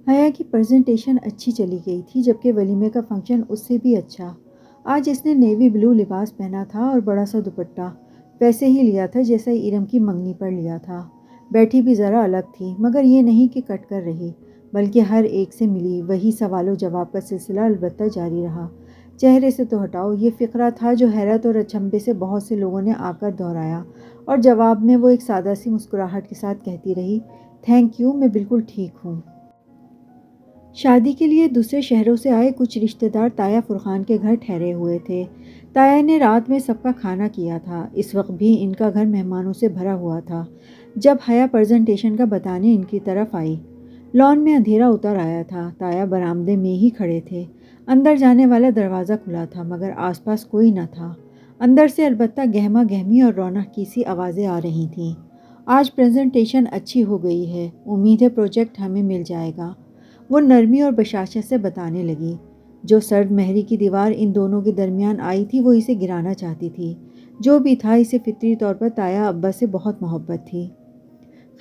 حیا کی پریزنٹیشن اچھی چلی گئی تھی، جبکہ ولیمے کا فنکشن اس سے بھی اچھا۔ آج اس نے نیوی بلو لباس پہنا تھا اور بڑا سا دوپٹہ ویسے ہی لیا تھا جیسا ارم کی منگنی پر لیا تھا۔ بیٹھی بھی ذرا الگ تھی، مگر یہ نہیں کہ کٹ کر رہی، بلکہ ہر ایک سے ملی۔ وہی سوال و جواب کا سلسلہ البتہ جاری رہا۔ چہرے سے تو ہٹاؤ، یہ فقرہ تھا جو حیرت اور اچنبھے سے بہت سے لوگوں نے آ کر دہرایا، اور جواب میں وہ ایک سادہ سی مسکراہٹ کے ساتھ کہتی رہی، تھینک یو، میں بالکل ٹھیک ہوں۔ شادی کے لیے دوسرے شہروں سے آئے کچھ رشتہ دار تایا فرقان کے گھر ٹھہرے ہوئے تھے۔ تایا نے رات میں سب کا کھانا کیا تھا۔ اس وقت بھی ان کا گھر مہمانوں سے بھرا ہوا تھا جب حیا پریزنٹیشن کا بتانے ان کی طرف آئی۔ لان میں اندھیرا اتر آیا تھا۔ تایا برآمدے میں ہی کھڑے تھے۔ اندر جانے والا دروازہ کھلا تھا، مگر آس پاس کوئی نہ تھا۔ اندر سے البتہ گہما گہمی اور رونق کی سی آوازیں آ رہی تھیں۔ آج پریزنٹیشن اچھی ہو گئی ہے، امید ہے پروجیکٹ ہمیں مل جائے گا، وہ نرمی اور بشاشت سے بتانے لگی۔ جو سرد مہری کی دیوار ان دونوں کے درمیان آئی تھی وہ اسے گرانا چاہتی تھی۔ جو بھی تھا، اسے فطری طور پر تایا ابا سے بہت محبت تھی۔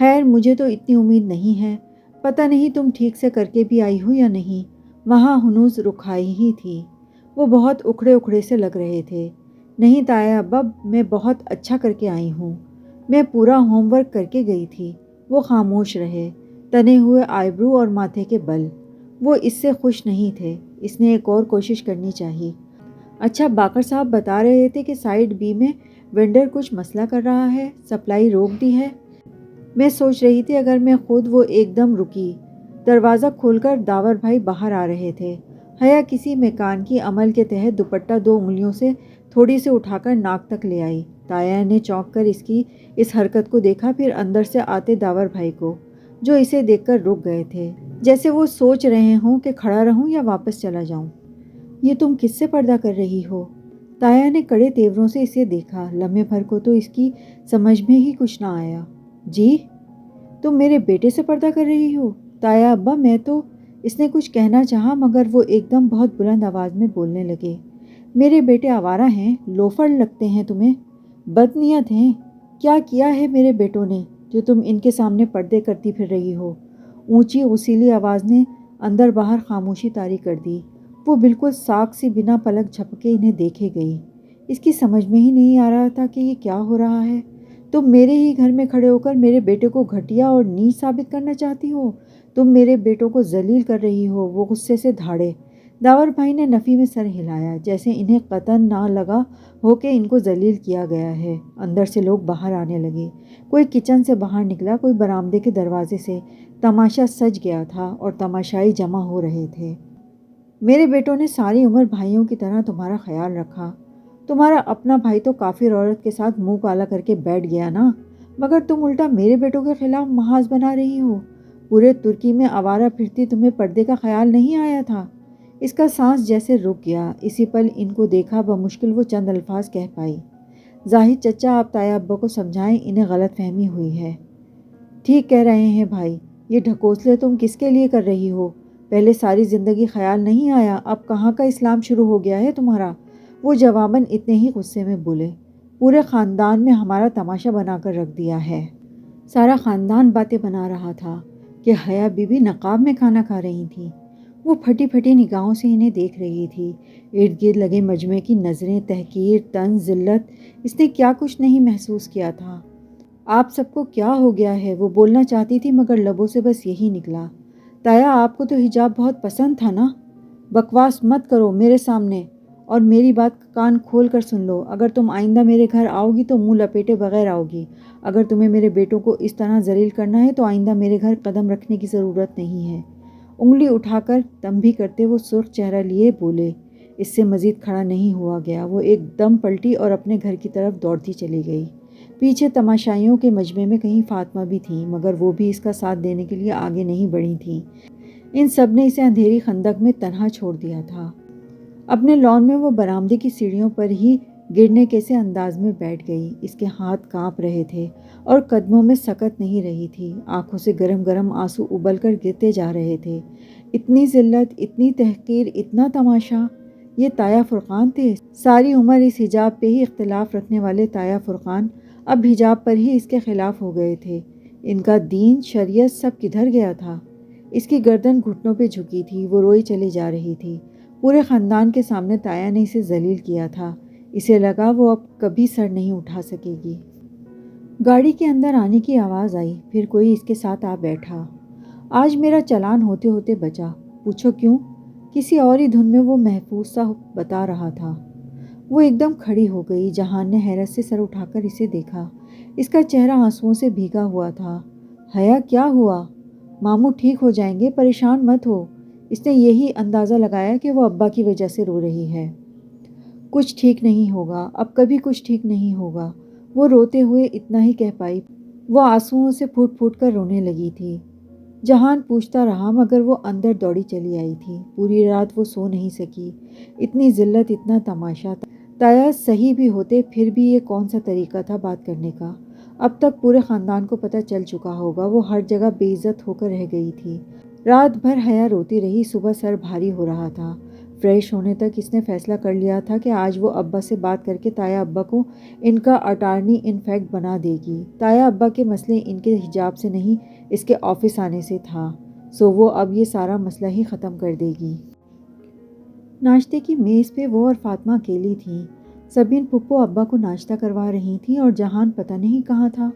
خیر، مجھے تو اتنی امید نہیں ہے، پتہ نہیں تم ٹھیک سے کر کے بھی آئی ہو یا نہیں۔ وہاں ہنوز رکھائی ہی تھی۔ وہ بہت اکھڑے اکھڑے سے لگ رہے تھے۔ نہیں تایا ابا، میں بہت اچھا کر کے آئی ہوں، میں پورا ہوم ورک کر کے گئی تھی۔ وہ خاموش رہے، تنے ہوئے آئیبرو اور ماتھے کے بل۔ وہ اس سے خوش نہیں تھے۔ اس نے ایک اور کوشش کرنی چاہی۔ اچھا، باقر صاحب بتا رہے تھے کہ سائٹ بی میں وینڈر کچھ مسئلہ کر رہا ہے، سپلائی روک دی ہے۔ میں سوچ رہی تھی اگر میں خود۔ وہ ایک دم رکی۔ دروازہ کھول کر داور بھائی باہر آ رہے تھے۔ حیا کسی میکانیکی عمل کے تحت دوپٹہ 2 انگلیوں سے تھوڑی سے اٹھا کر ناک تک لے آئی۔ تایا نے چونک کر اس کی اس حرکت کو دیکھا، پھر اندر سے آتے داور بھائی کو، جو اسے دیکھ کر رک گئے تھے، جیسے وہ سوچ رہے ہوں کہ کھڑا رہوں یا واپس چلا جاؤں۔ یہ تم کس سے پردہ کر رہی ہو؟ تایا نے کڑے تیوروں سے اسے دیکھا۔ لمحے بھر کو تو اس کی سمجھ میں ہی کچھ نہ آیا۔ جی، تم میرے بیٹے سے پردہ کر رہی ہو؟ تایا ابا، میں تو… اس نے کچھ کہنا چاہا، مگر وہ ایک دم بہت بلند آواز میں بولنے لگے، میرے بیٹے آوارہ ہیں، لوفر لگتے ہیں تمہیں، بدنیت ہیں۔ کیا کیا ہے میرے بیٹوں نے جو تم ان کے سامنے پردے کرتی پھر رہی ہو؟ اونچی غسیلی آواز نے اندر باہر خاموشی طاری کر دی۔ وہ بالکل ساکھ سی بنا پلک جھپکے انہیں دیکھے گئی۔ اس کی سمجھ میں ہی نہیں آ رہا تھا کہ یہ کیا ہو رہا ہے۔ تم میرے ہی گھر میں کھڑے ہو کر میرے بیٹے کو گھٹیا اور نیچ ثابت کرنا چاہتی ہو؟ تم میرے بیٹوں کو ذلیل کر رہی ہو۔ وہ غصے سے دھاڑے۔ داور بھائی نے نفی میں سر ہلایا، جیسے انہیں قطعاً نہ لگا ہو کہ ان کو ذلیل کیا گیا ہے۔ اندر سے لوگ باہر آنے لگے۔ کوئی کچن سے باہر نکلا، کوئی برآمدے کے دروازے سے۔ تماشا سج گیا تھا اور تماشائی جمع ہو رہے تھے۔ میرے بیٹوں نے ساری عمر بھائیوں کی طرح تمہارا خیال رکھا۔ تمہارا اپنا بھائی تو کافر عورت کے ساتھ منہ کالا کر کے بیٹھ گیا نا، مگر تم الٹا میرے بیٹوں کے خلاف محاذ بنا رہی ہو۔ پورے ترکی میں آوارہ پھرتی تمہیں پردے کا خیال نہیں آیا تھا؟ اس کا سانس جیسے رک گیا۔ اسی پل ان کو دیکھا بمشکل وہ چند الفاظ کہہ پائی، زاہد چچا، آپ تایا ابا کو سمجھائیں، انہیں غلط فہمی ہوئی ہے۔ ٹھیک کہہ رہے ہیں بھائی، یہ ڈھکوسلے تم کس کے لیے کر رہی ہو؟ پہلے ساری زندگی خیال نہیں آیا، اب کہاں کا اسلام شروع ہو گیا ہے تمہارا؟ وہ جواباً اتنے ہی غصے میں بولے، پورے خاندان میں ہمارا تماشا بنا کر رکھ دیا ہے۔ سارا خاندان باتیں بنا رہا تھا کہ حیا بی بی نقاب میں کھانا کھا رہی تھی۔ وہ پھٹی پھٹی نگاہوں سے انہیں دیکھ رہی تھی۔ ارد گرد لگے مجمع کی نظریں، تحقیر، طنز، ذلت۔ اس نے کیا کچھ نہیں محسوس کیا تھا۔ آپ سب کو کیا ہو گیا ہے؟ وہ بولنا چاہتی تھی، مگر لبوں سے بس یہی نکلا، تایا آپ کو تو حجاب بہت پسند تھا نا؟ بکواس مت کرو میرے سامنے، اور میری بات کان کھول کر سن لو۔ اگر تم آئندہ میرے گھر آؤ گی تو منہ لپیٹے بغیر آؤ گی۔ اگر تمہیں میرے بیٹوں کو اس طرح ذلیل کرنا ہے تو آئندہ میرے گھر قدم رکھنے کی ضرورت نہیں ہے۔ انگلی اٹھا کر تنبیہ کرتے وہ سرخ چہرہ لیے بولے۔ اس سے مزید کھڑا نہیں ہوا گیا۔ وہ ایک دم پلٹی اور اپنے گھر کی طرف دوڑتی چلی گئی۔ پیچھے تماشائیوں کے مجمع میں کہیں فاطمہ بھی تھیں، مگر وہ بھی اس کا ساتھ دینے کے لیے آگے نہیں بڑھی تھیں۔ ان سب نے اسے اندھیری خندق میں تنہا چھوڑ دیا تھا۔ اپنے لان میں وہ برآمدے کی سیڑھیوں پر ہی گرنے کے سے انداز میں بیٹھ گئی۔ اس کے ہاتھ کانپ رہے تھے اور قدموں میں سکت نہیں رہی تھی۔ آنکھوں سے گرم گرم آنسو ابل کر گرتے جا رہے تھے۔ اتنی ذلت، اتنی تحقیر، اتنا تماشا! یہ تایا فرقان تھے، ساری عمر اس حجاب پہ ہی اختلاف رکھنے والے تایا فرقان اب حجاب پر ہی اس کے خلاف ہو گئے تھے۔ ان کا دین، شریعت، سب کدھر گیا تھا؟ اس کی گردن گھٹنوں پہ جھکی تھی، وہ روئی چلی جا رہی تھی۔ پورے خاندان کے سامنے تایا نے اسے ذلیل کیا تھا، اسے لگا وہ اب کبھی سر نہیں اٹھا سکے گی۔ گاڑی کے اندر آنے کی آواز آئی، پھر کوئی اس کے ساتھ آ بیٹھا۔ آج میرا چالان ہوتے ہوتے بچا۔ پوچھو کیوں؟ کسی اور ہی دھن میں وہ محفوظ سا بتا رہا تھا۔ وہ ایک دم کھڑی ہو گئی۔ جہان نے حیرت سے سر اٹھا کر اسے دیکھا۔ اس کا چہرہ آنسوؤں سے بھیگا ہوا تھا۔ حیا کیا ہوا؟ ماموں ٹھیک ہو جائیں گے، پریشان مت ہو۔ اس نے یہی اندازہ لگایا کہ وہ ابا کی وجہ سے رو رہی ہے۔ کچھ ٹھیک نہیں ہوگا، اب کبھی کچھ ٹھیک نہیں ہوگا۔ وہ روتے ہوئے اتنا ہی کہہ پائی۔ وہ آنسوؤں سے پھوٹ پھوٹ کر رونے لگی تھی۔ جہان پوچھتا رہا مگر وہ اندر دوڑی چلی آئی تھی۔ پوری رات وہ سو نہیں سکی۔ اتنی ذلت، اتنا تماشا۔ تایا صحیح بھی ہوتے پھر بھی یہ کون سا طریقہ تھا بات کرنے کا؟ اب تک پورے خاندان کو پتہ چل چکا ہوگا۔ وہ ہر جگہ بے عزت ہو کر رہ گئی تھی۔ رات بھر حیا روتی رہی، صبح سر بھاری ہو رہا تھا۔ فریش ہونے تک اس نے فیصلہ کر لیا تھا کہ آج وہ ابا سے بات کر کے تایا ابا کو ان کا اٹارنی ان فیکٹ بنا دے گی۔ تایا ابا کے مسئلے ان کے حجاب سے نہیں، اس کے آفس آنے سے تھا، سو وہ اب یہ سارا مسئلہ ہی ختم کر دے گی۔ ناشتے کی میز پہ وہ اور فاطمہ اکیلی تھیں۔ سبین پھپھو ابا کو ناشتہ کروا رہی تھیں اور جہان پتہ نہیں کہاں تھا۔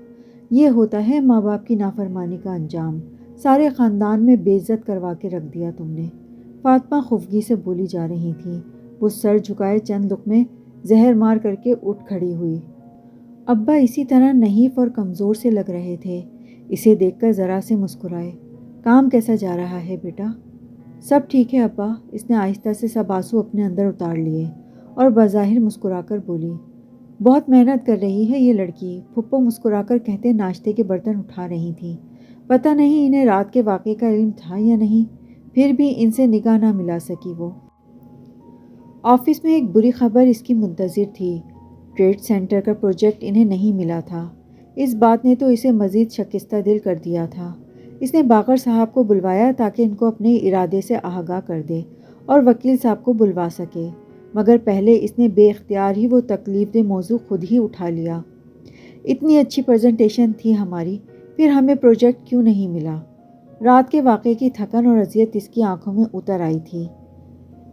یہ ہوتا ہے ماں باپ کی نافرمانی کا انجام۔ سارے خاندان میں بے عزت کروا کے رکھ دیا تم نے۔ فاطمہ خفگی سے بولی جا رہی تھی۔ وہ سر جھکائے چند لقمے زہر مار کر کے اٹھ کھڑی ہوئی۔ ابا اسی طرح نحیف اور کمزور سے لگ رہے تھے۔ اسے دیکھ کر ذرا سے مسکرائے۔ کام کیسا جا رہا ہے بیٹا؟ سب ٹھیک ہے ابا۔ اس نے آہستہ سے سب آنسو اپنے اندر اتار لیے اور بظاہر مسکرا کر بولی۔ بہت محنت کر رہی ہے یہ لڑکی، پھپھو مسکرا کر کہتے ناشتے کے برتن اٹھا رہی تھیں۔ پتہ نہیں انہیں رات کے واقعے کا علم تھا یا نہیں، پھر بھی ان سے نگاہ نہ ملا سکی وہ۔ آفس میں ایک بری خبر اس کی منتظر تھی۔ ٹریڈ سینٹر کا پروجیکٹ انہیں نہیں ملا تھا۔ اس بات نے تو اسے مزید شکستہ دل کر دیا تھا۔ اس نے باقر صاحب کو بلوایا تاکہ ان کو اپنے ارادے سے آگاہ کر دے اور وکیل صاحب کو بلوا سکے، مگر پہلے اس نے بے اختیار ہی وہ تکلیف دہ موضوع خود ہی اٹھا لیا۔ اتنی اچھی پریزنٹیشن تھی ہماری، پھر ہمیں پروجیکٹ کیوں نہیں ملا؟ رات کے واقعے کی تھکن اور اذیت اس کی آنکھوں میں اتر آئی تھی۔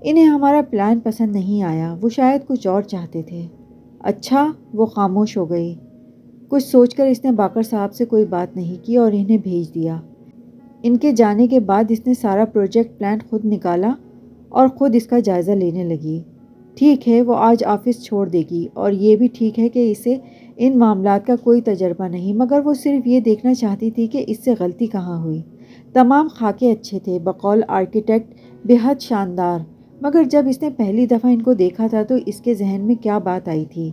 انہیں ہمارا پلان پسند نہیں آیا، وہ شاید کچھ اور چاہتے تھے۔ اچھا، وہ خاموش ہو گئی۔ کچھ سوچ کر اس نے باقر صاحب سے کوئی بات نہیں کی اور انہیں بھیج دیا۔ ان کے جانے کے بعد اس نے سارا پروجیکٹ پلان خود نکالا اور خود اس کا جائزہ لینے لگی۔ ٹھیک ہے وہ آج آفس چھوڑ دے گی، اور یہ بھی ٹھیک ہے کہ اسے ان معاملات کا کوئی تجربہ نہیں، مگر وہ صرف یہ دیکھنا چاہتی تھی کہ اس سے غلطی کہاں ہوئی۔ تمام خاکے اچھے تھے، بقول آرکیٹیکٹ بے حد شاندار، مگر جب اس نے پہلی دفعہ ان کو دیکھا تھا تو اس کے ذہن میں کیا بات آئی تھی؟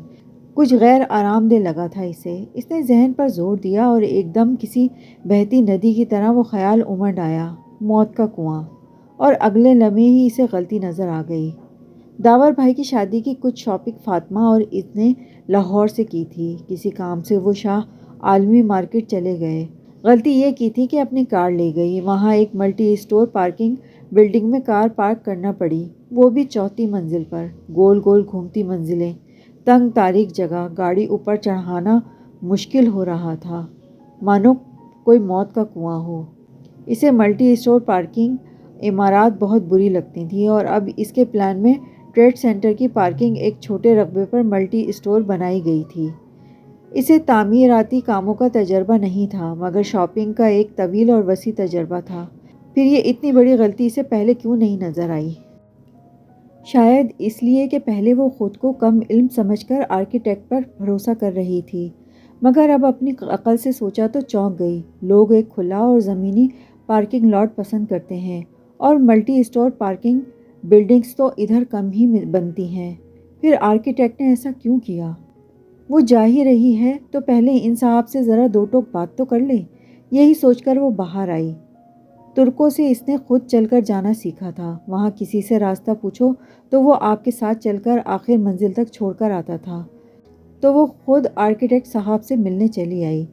کچھ غیر آرام دہ لگا تھا اسے۔ اس نے ذہن پر زور دیا اور ایک دم کسی بہتی ندی کی طرح وہ خیال امڈ آیا، موت کا کنواں، اور اگلے لمحے ہی اسے غلطی نظر آ گئی۔ داور بھائی کی شادی کی کچھ شاپنگ فاطمہ اور اس نے لاہور سے کی تھی۔ کسی کام سے وہ شاہ عالمی مارکیٹ چلے گئے۔ غلطی یہ کی تھی کہ اپنی کار لے گئی، وہاں ایک ملٹی اسٹور پارکنگ بلڈنگ میں کار پارک کرنا پڑی، وہ بھی 4تھی منزل پر۔ گول گول گھومتی منزلیں، تنگ تاریک جگہ، گاڑی اوپر چڑھانا مشکل ہو رہا تھا، مانو کوئی موت کا کنواں ہو۔ اسے ملٹی اسٹور پارکنگ عمارات بہت بری لگتی تھیں، اور اب اس کے پلان میں ٹریڈ سینٹر کی پارکنگ ایک چھوٹے رقبے پر ملٹی اسٹور بنائی گئی تھی۔ اسے تعمیراتی کاموں کا تجربہ نہیں تھا، مگر شاپنگ کا ایک طویل اور وسیع تجربہ تھا۔ پھر یہ اتنی بڑی غلطی اسے پہلے کیوں نہیں نظر آئی؟ شاید اس لیے کہ پہلے وہ خود کو کم علم سمجھ کر آرکیٹیکٹ پر بھروسہ کر رہی تھی، مگر اب اپنی عقل سے سوچا تو چونک گئی۔ لوگ ایک کھلا اور زمینی پارکنگ لاٹ پسند کرتے ہیں، اور ملٹی اسٹور پارکنگ بلڈنگز تو ادھر کم ہی بنتی ہیں۔ پھر آرکیٹیکٹ نے ایسا کیوں کیا؟ وہ جا ہی رہی ہے تو پہلے ان صاحب سے ذرا دو ٹوک بات تو کر لے۔ یہی سوچ کر وہ باہر آئی۔ ترکوں سے اس نے خود چل کر جانا سیکھا تھا۔ وہاں کسی سے راستہ پوچھو تو وہ آپ کے ساتھ چل کر آخر منزل تک چھوڑ کر آتا تھا، تو وہ خود آرکیٹیکٹ صاحب سے ملنے چلی آئی،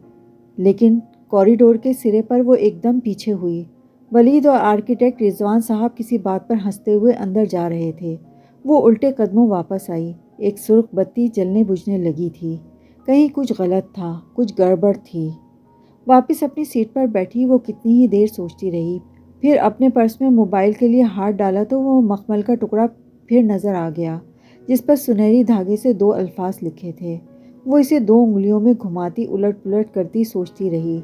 لیکن کوریڈور کے سرے پر وہ ایک دم پیچھے ہوئی۔ ولید اور آرکیٹیکٹ رضوان صاحب کسی بات پر ہنستے ہوئے اندر جا رہے تھے۔ وہ الٹے قدموں واپس آئی۔ ایک سرخ بتی جلنے بجھنے لگی تھی۔ کہیں کچھ غلط تھا، کچھ گڑبڑ تھی۔ واپس اپنی سیٹ پر بیٹھی وہ کتنی ہی دیر سوچتی رہی، پھر اپنے پرس میں موبائل کے لیے ہاتھ ڈالا تو وہ مخمل کا ٹکڑا پھر نظر آ گیا جس پر سنہری دھاگے سے 2 الفاظ لکھے تھے۔ وہ اسے 2 انگلیوں میں گھماتی الٹ پلٹ کرتی سوچتی رہی۔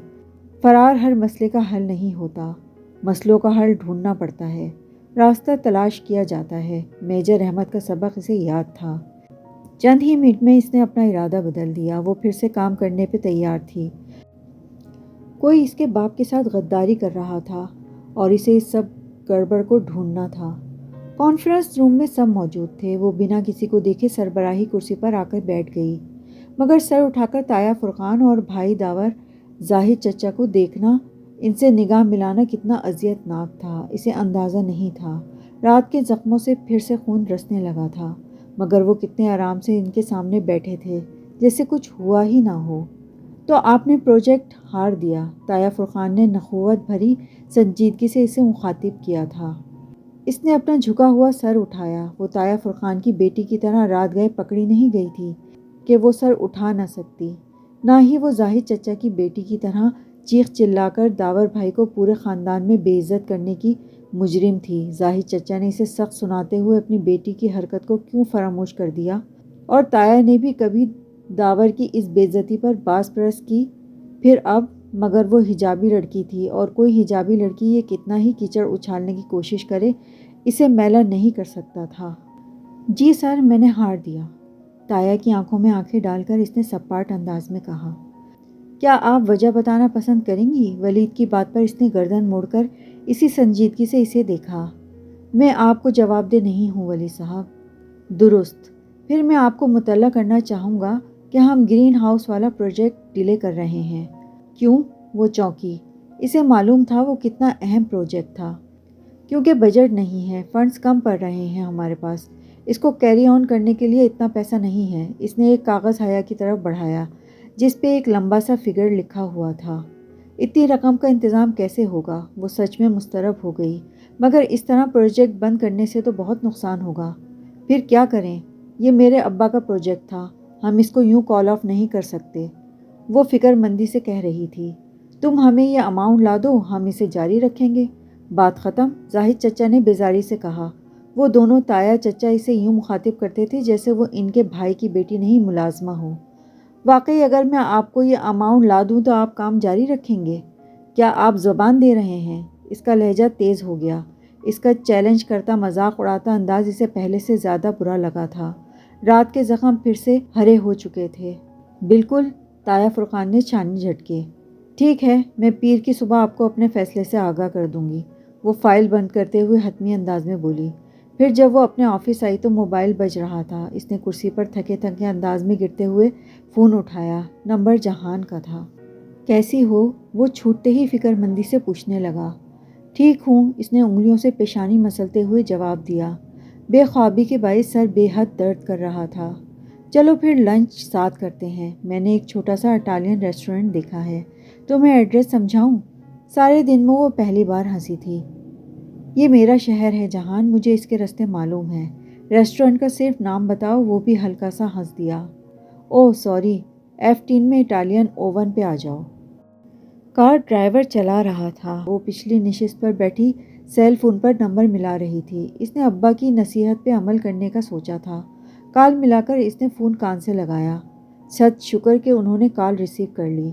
فرار ہر مسئلے کا حل نہیں ہوتا، مسئلوں کا حل ڈھونڈنا پڑتا ہے، راستہ تلاش کیا جاتا ہے۔ میجر احمد کا سبق اسے یاد تھا۔ چند ہی منٹ میں اس نے اپنا ارادہ بدل دیا۔ وہ پھر سے کام کرنے پہ تیار تھی۔ کوئی اس کے باپ کے ساتھ غداری کر رہا تھا اور اسے اس سب گڑبڑ کو ڈھونڈنا تھا۔ کانفرنس روم میں سب موجود تھے۔ وہ بنا کسی کو دیکھے سربراہی کرسی پر آ کر بیٹھ گئی، مگر سر اٹھا کر تایا فرقان اور بھائی داور زاہد چچا کو دیکھنا، ان سے نگاہ ملانا کتنا اذیت ناک تھا، اسے اندازہ نہیں تھا۔ رات کے زخموں سے پھر سے خون رسنے لگا تھا، مگر وہ کتنے آرام سے ان کے سامنے بیٹھے تھے، جیسے کچھ ہوا ہی نہ ہو۔ تو آپ نے پروجیکٹ ہار دیا، تایا فرقان نے نخوت بھری سنجیدگی سے اسے مخاطب کیا تھا۔ اس نے اپنا جھکا ہوا سر اٹھایا۔ وہ تایا فرقان کی بیٹی کی طرح رات گئے پکڑی نہیں گئی تھی کہ وہ سر اٹھا نہ سکتی، نہ ہی وہ زاہد چچا کی بیٹی کی طرح چیخ چلا کر داور بھائی کو پورے خاندان میں بے عزت کرنے کی مجرم تھی۔ زاہد چچا نے اسے سخت سناتے ہوئے اپنی بیٹی کی حرکت کو کیوں فراموش کر دیا، اور تایا نے بھی کبھی داور کی اس بے عزتی پر باز پرس کی، پھر اب، مگر وہ حجابی لڑکی تھی، اور کوئی حجابی لڑکی یہ کتنا ہی کیچڑ اچھالنے کی کوشش کرے، اسے میلا نہیں کر سکتا تھا۔ جی سر، میں نے ہار دیا، تایا کی آنکھوں میں آنکھیں ڈال کر اس نے سپاٹ انداز میں کہا۔ کیا آپ وجہ بتانا پسند کریں گی؟ ولید کی بات پر اس نے گردن موڑ کر اسی سنجیدگی سے اسے دیکھا۔ میں آپ کو جواب دہ نہیں ہوں ولی صاحب۔ درست، پھر میں آپ کو مطلع کرنا چاہوں گا کہ ہم گرین ہاؤس والا پروجیکٹ ڈیلے کر رہے ہیں۔ کیوں؟ وہ چونکی۔ اسے معلوم تھا وہ کتنا اہم پروجیکٹ تھا۔ کیونکہ بجٹ نہیں ہے، فنڈز کم پڑ رہے ہیں ہمارے پاس، اس کو کیری آن کرنے کے لیے اتنا پیسہ نہیں ہے۔ اس نے ایک کاغذ حیا کی طرف بڑھایا جس پہ ایک لمبا سا فگر لکھا ہوا تھا۔ اتنی رقم کا انتظام کیسے ہوگا؟ وہ سچ میں مضطرب ہو گئی۔ مگر اس طرح پروجیکٹ بند کرنے سے تو بہت نقصان ہوگا۔ پھر کیا کریں؟ یہ میرے ابا کا پروجیکٹ تھا، ہم اس کو یوں کال آف نہیں کر سکتے۔ وہ فکر مندی سے کہہ رہی تھی۔ تم ہمیں یہ اماؤنٹ لا دو، ہم اسے جاری رکھیں گے، بات ختم، زاہد چچا نے بیزاری سے کہا۔ وہ دونوں تایا چچا اسے یوں مخاطب کرتے تھے جیسے وہ ان کے بھائی کی بیٹی نہیں ملازمہ ہو۔ واقعی اگر میں آپ کو یہ اماؤنٹ لا دوں تو آپ کام جاری رکھیں گے؟ کیا آپ زبان دے رہے ہیں؟ اس کا لہجہ تیز ہو گیا۔ اس کا چیلنج کرتا مذاق اڑاتا انداز اسے پہلے سے زیادہ برا لگا تھا۔ رات کے زخم پھر سے ہرے ہو چکے تھے۔ بالکل، تایا فرقان نے چھانی جھٹکے۔ ٹھیک ہے، میں پیر کی صبح آپ کو اپنے فیصلے سے آگاہ کر دوں گی، وہ فائل بند کرتے ہوئے حتمی انداز میں بولی۔ پھر جب وہ اپنے آفس آئی تو موبائل بج رہا تھا۔ اس نے کرسی پر تھکے تھکے انداز میں گرتے ہوئے فون اٹھایا۔ نمبر جہان کا تھا۔ کیسی ہو؟ وہ چھوٹتے ہی فکر مندی سے پوچھنے لگا۔ ٹھیک ہوں، اس نے انگلیوں سے پیشانی مسلتے ہوئے جواب دیا۔ بے خوابی کے باعث سر بے حد درد کر رہا تھا۔ چلو پھر لنچ ساتھ کرتے ہیں، میں نے ایک چھوٹا سا اٹالین ریسٹورنٹ دیکھا ہے، تمہیں ایڈریس سمجھاؤں؟ سارے دن میں وہ پہلی بار ہنسی تھی۔ یہ میرا شہر ہے جہان، مجھے اس کے راستے معلوم ہیں، ریسٹورنٹ کا صرف نام بتاؤ۔ وہ بھی ہلکا سا ہنس دیا۔ اوہ سوری، F3 میں اٹالین اوون پہ آ جاؤ۔ کار ڈرائیور چلا رہا تھا۔ وہ پچھلی نشست پر بیٹھی سیل فون پر نمبر ملا رہی تھی۔ اس نے ابا کی نصیحت پہ عمل کرنے کا سوچا تھا۔ کال ملا کر اس نے فون کان سے لگایا۔ ست شکر کہ انہوں نے کال ریسیو کر لی۔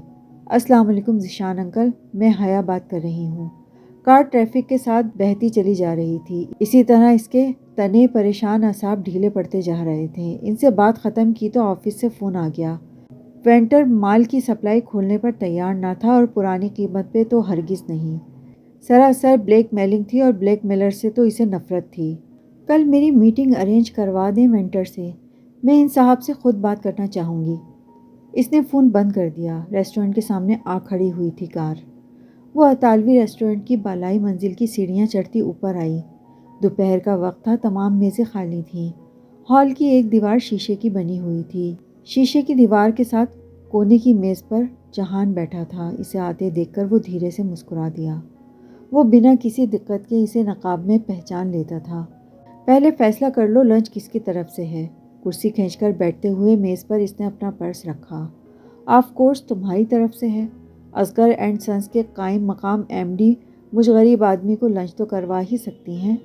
السلام علیکم ذیشان انکل، میں حیا بات کر رہی ہوں۔ کار ٹریفک کے ساتھ بہتی چلی جا رہی تھی، اسی طرح اس کے تنے پریشان اعصاب ڈھیلے پڑتے جا رہے تھے۔ ان سے بات ختم کی تو آفس سے فون آ گیا۔ وینٹر مال کی سپلائی کھولنے پر تیار نہ تھا اور پرانی قیمت پہ تو ہرگز نہیں۔ سراسر بلیک میلنگ تھی اور بلیک میلر سے تو اسے نفرت تھی۔ کل میری میٹنگ ارینج کروا دیں وینٹر سے، میں ان صاحب سے خود بات کرنا چاہوں گی۔ اس نے فون بند کر دیا۔ ریسٹورنٹ کے سامنے آ کھڑی ہوئی تھی کار۔ وہ اطالوی ریسٹورنٹ کی بالائی منزل کی سیڑھیاں چڑھتی اوپر آئی۔ دوپہر کا وقت تھا، تمام میزیں خالی تھیں۔ ہال کی ایک دیوار شیشے کی بنی ہوئی تھی۔ شیشے کی دیوار کے ساتھ کونے کی میز پر جہان بیٹھا تھا۔ اسے آتے دیکھ کر وہ دھیرے سے مسکرا دیا۔ وہ بنا کسی دقت کے اسے نقاب میں پہچان لیتا تھا۔ پہلے فیصلہ کر لو لنچ کس کی طرف سے ہے؟ کرسی کھینچ کر بیٹھتے ہوئے میز پر اس نے اپنا پرس رکھا۔ آف کورس تمہاری طرف سے ہے۔ اصغر اینڈ سنس کے قائم مقام MD مجھ غریب آدمی کو لنچ تو کروا ہی سکتی ہیں۔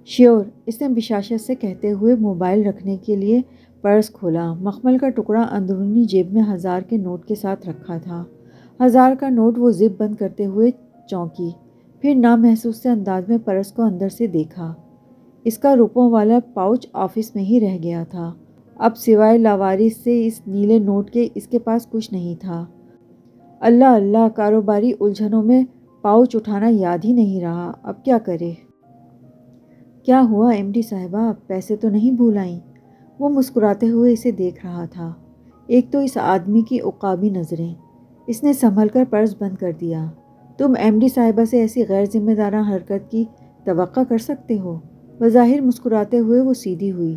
شیور، اس نے بشاشت سے کہتے ہوئے موبائل رکھنے کے لیے پرس کھولا۔ مخمل کا ٹکڑا اندرونی جیب میں 1000 کے نوٹ کے ساتھ رکھا تھا۔ 1000 کا نوٹ وہ زپ بند کرتے ہوئے چونکی، پھر نامحسوس سے انداز میں پرس کو اندر سے دیکھا۔ اس کا روپوں والا پاؤچ آفس میں ہی رہ گیا تھا۔ اب سوائے لاوارث سے اس نیلے نوٹ کے اس کے پاس کچھ نہیں تھا۔ اللہ اللہ، کاروباری الجھنوں میں پاؤچ اٹھانا یاد ہی نہیں رہا، اب کیا کرے؟ کیا ہوا ایم ڈی صاحبہ، پیسے تو نہیں بھول آئیں؟ وہ مسکراتے ہوئے اسے دیکھ رہا تھا۔ ایک تو اس آدمی کی عقابی نظریں۔ اس نے سنبھل کر پرس بند کر دیا۔ تم ایم ڈی صاحبہ سے ایسی غیر ذمہ دارانہ حرکت کی توقع کر سکتے ہو؟ بظاہر مسکراتے ہوئے وہ سیدھی ہوئی۔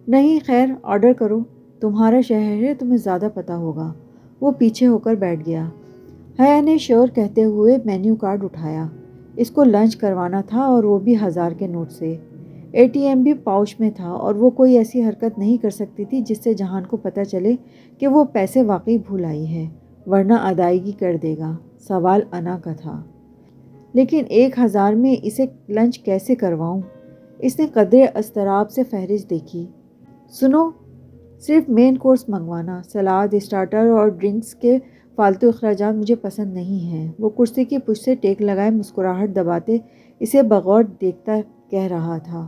نہیں خیر، آرڈر کرو، تمہارا شہر ہے، تمہیں زیادہ پتہ ہوگا۔ وہ پیچھے ہو کر بیٹھ گیا۔ حیا نے شور کہتے ہوئے مینیو کارڈ اٹھایا۔ اس کو لنچ کروانا تھا اور وہ بھی 1000 کے نوٹ سے۔ اے ٹی ایم بھی پاؤچ میں تھا اور وہ کوئی ایسی حرکت نہیں کر سکتی تھی جس سے جہان کو پتہ چلے کہ وہ پیسے واقعی بھول آئی ہے، ورنہ ادائیگی کر دے گا۔ سوال انا کا تھا۔ لیکن 1000 میں اسے لنچ کیسے کرواؤں؟ اس نے قدرے اضطراب سے فہرست دیکھی۔ سنو، صرف مین کورس منگوانا، سلاد، اسٹارٹر اور ڈرنکس کے فالتو اخراجات مجھے پسند نہیں ہیں۔ وہ کرسی کی پشت سے ٹیک لگائے مسکراہٹ دباتے اسے بغور دیکھتا کہہ رہا تھا۔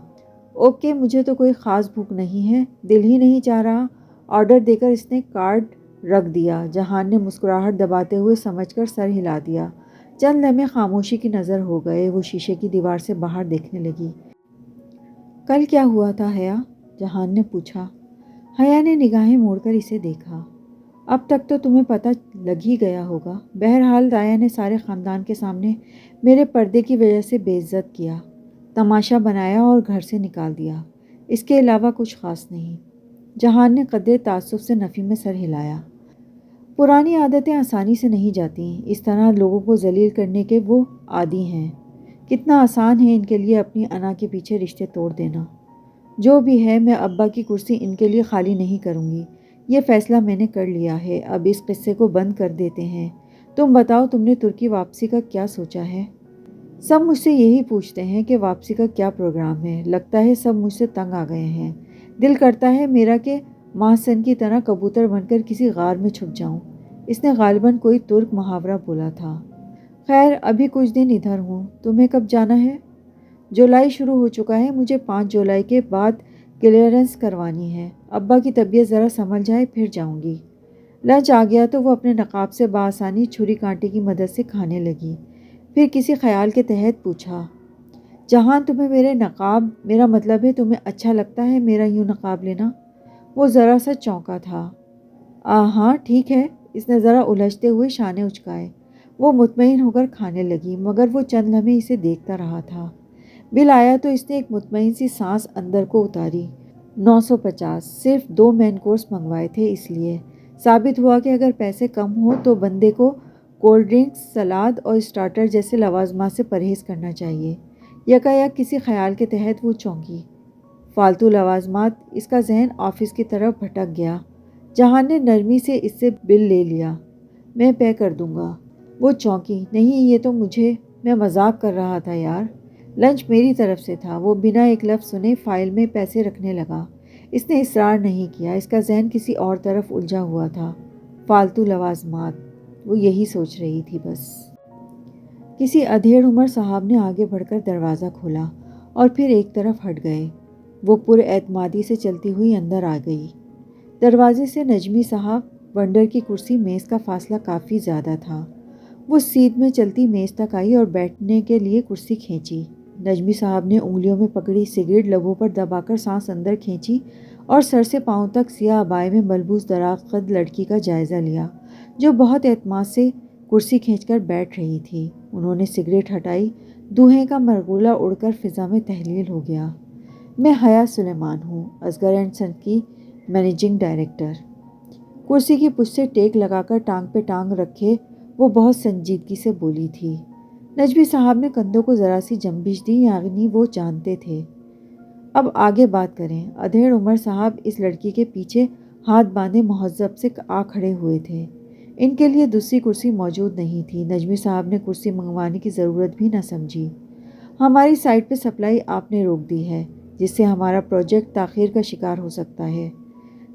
اوکے، مجھے تو کوئی خاص بھوک نہیں ہے، دل ہی نہیں چاہ رہا۔ آرڈر دے کر اس نے کارڈ رکھ دیا۔ جہان نے مسکراہٹ دباتے ہوئے سمجھ کر سر ہلا دیا۔ چند لمحے خاموشی کی نظر ہو گئے۔ وہ شیشے کی دیوار سے باہر دیکھنے لگی۔ کل کیا ہوا تھا حیا؟ جہان نے پوچھا۔ حیا نے نگاہیں موڑ کر اسے دیکھا۔ اب تک تو تمہیں پتہ لگ ہی گیا ہوگا۔ بہرحال دایا نے سارے خاندان کے سامنے میرے پردے کی وجہ سے بے عزت کیا، تماشا بنایا اور گھر سے نکال دیا۔ اس کے علاوہ کچھ خاص نہیں۔ جہان نے قدرے تعصب سے نفی میں سر ہلایا۔ پرانی عادتیں آسانی سے نہیں جاتی، اس طرح لوگوں کو ذلیل کرنے کے وہ عادی ہیں۔ کتنا آسان ہے ان کے لیے اپنی انا کے پیچھے رشتے توڑ دینا۔ جو بھی ہے، میں ابا کی کرسی ان کے لیے خالی نہیں کروں گی۔ یہ فیصلہ میں نے کر لیا ہے۔ اب اس قصے کو بند کر دیتے ہیں۔ تم بتاؤ، تم نے ترکی واپسی کا کیا سوچا ہے؟ سب مجھ سے یہی پوچھتے ہیں کہ واپسی کا کیا پروگرام ہے۔ لگتا ہے سب مجھ سے تنگ آ گئے ہیں۔ دل کرتا ہے میرا کہ ماہسن کی طرح کبوتر بن کر کسی غار میں چھپ جاؤں۔ اس نے غالباً کوئی ترک محاورہ بولا تھا۔ خیر، ابھی کچھ دن ادھر ہوں۔ تمہیں کب جانا ہے؟ جولائی شروع ہو چکا ہے، مجھے 5 جولائی کے بعد کلیئرنس کروانی ہے۔ ابا کی طبیعت ذرا سنبھل جائے پھر جاؤں گی۔ لنچ آ گیا تو وہ اپنے نقاب سے بآسانی چھری کانٹے کی مدد سے کھانے لگی۔ پھر کسی خیال کے تحت پوچھا، جہان تمہیں میرے نقاب، میرا مطلب ہے تمہیں اچھا لگتا ہے میرا یوں نقاب لینا؟ وہ ذرا سا چونکا تھا۔ ہاں ٹھیک ہے، اس نے ذرا الجھتے ہوئے شانے اچکائے۔ وہ مطمئن ہو کر کھانے لگی، مگر وہ چند لمحے اسے دیکھتا رہا تھا۔ بل آیا تو اس نے ایک مطمئن سی سانس اندر کو اتاری۔ 950، صرف 2 مین کورس منگوائے تھے اس لیے۔ ثابت ہوا کہ اگر پیسے کم ہو تو بندے کو کولڈ ڈرنکس، سلاد اور اسٹارٹر جیسے لوازمات سے پرہیز کرنا چاہیے۔ یکایک کسی خیال کے تحت وہ چونکی۔ فالتو لوازمات، اس کا ذہن آفس کی طرف بھٹک گیا۔ جہان نے نرمی سے اس سے بل لے لیا۔ میں پے کر دوں گا۔ وہ چونکی۔ نہیں، یہ تو میں مذاق کر رہا تھا یار۔ لنچ میری طرف سے تھا۔ وہ بنا ایک لفظ سنے فائل میں پیسے رکھنے لگا۔ اس نے اصرار نہیں کیا۔ اس کا ذہن کسی اور طرف الجھا ہوا تھا۔ فالتو لوازمات، وہ یہی سوچ رہی تھی بس۔ کسی ادھیڑ عمر صاحب نے آگے بڑھ کر دروازہ کھولا اور پھر ایک طرف ہٹ گئے۔ وہ پر اعتمادی سے چلتی ہوئی اندر آ گئی۔ دروازے سے نجمی صاحب ونڈر کی کرسی میز کا فاصلہ کافی زیادہ تھا۔ وہ سیدھ میں چلتی میز تک آئی اور بیٹھنے کے لیے کرسی کھینچی۔ نجمی صاحب نے انگلیوں میں پکڑی سگریٹ لبوں پر دبا کر سانس اندر کھینچی اور سر سے پاؤں تک سیاہ عبائے میں ملبوس دراز قد لڑکی کا جائزہ لیا، جو بہت اعتماد سے کرسی کھینچ کر بیٹھ رہی تھی۔ انہوں نے سگریٹ ہٹائی۔ دھوئیں کا مرغولا اڑ کر فضا میں تحلیل ہو گیا۔ میں حیا سلیمان ہوں، اصغر اینڈ سن کی مینیجنگ ڈائریکٹر۔ کرسی کی پشت سے ٹیک لگا کر ٹانگ پہ ٹانگ رکھے وہ بہت سنجیدگی سے بولی تھی۔ نجمی صاحب نے کندھوں کو ذرا سی جنبش دی، یعنی وہ جانتے تھے۔ اب آگے بات کریں۔ ادھیڑ عمر صاحب اس لڑکی کے پیچھے ہاتھ باندھے مہذب سے آ کھڑے ہوئے تھے۔ ان کے لیے دوسری کرسی موجود نہیں تھی۔ نجمی صاحب نے کرسی منگوانے کی ضرورت بھی نہ سمجھی۔ ہماری سائٹ پہ سپلائی آپ نے روک دی ہے، جس سے ہمارا پروجیکٹ تاخیر کا شکار ہو سکتا ہے۔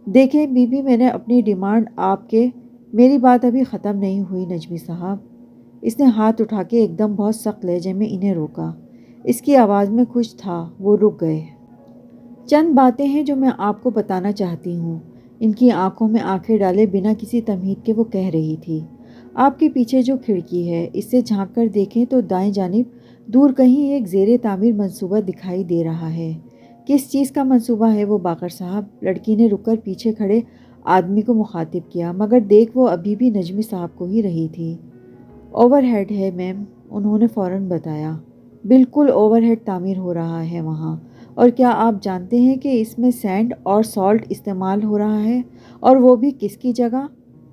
دیکھیں بی بی، میں نے اپنی ڈیمانڈ آپ کے میری بات ابھی ختم نہیں ہوئی نجمی صاحب۔ اس نے ہاتھ اٹھا کے ایک دم بہت سخت لہجے میں انہیں روکا۔ اس کی آواز میں کچھ تھا۔ وہ رک گئے۔ چند باتیں ہیں جو میں آپ کو بتانا چاہتی ہوں۔ ان کی آنکھوں میں آنکھیں ڈالے بنا کسی تمہید کے وہ کہہ رہی تھی۔ آپ کے پیچھے جو کھڑکی ہے، اس سے جھانک کر دیکھیں تو دائیں جانب دور کہیں ایک زیر تعمیر منصوبہ دکھائی دے رہا ہے۔ کس چیز کا منصوبہ ہے وہ باقر صاحب؟ لڑکی نے رک کر پیچھے کھڑے آدمی کو مخاطب کیا، مگر دیکھ وہ ابھی بھی نجمی صاحب کو ہی رہی تھی۔ اوور ہیڈ ہے میم، انہوں نے فوراً بتایا۔ بالکل اوور ہیڈ تعمیر ہو رہا ہے وہاں۔ اور کیا آپ جانتے ہیں کہ اس میں سینڈ اور سالٹ استعمال ہو رہا ہے؟ اور وہ بھی کس کی جگہ؟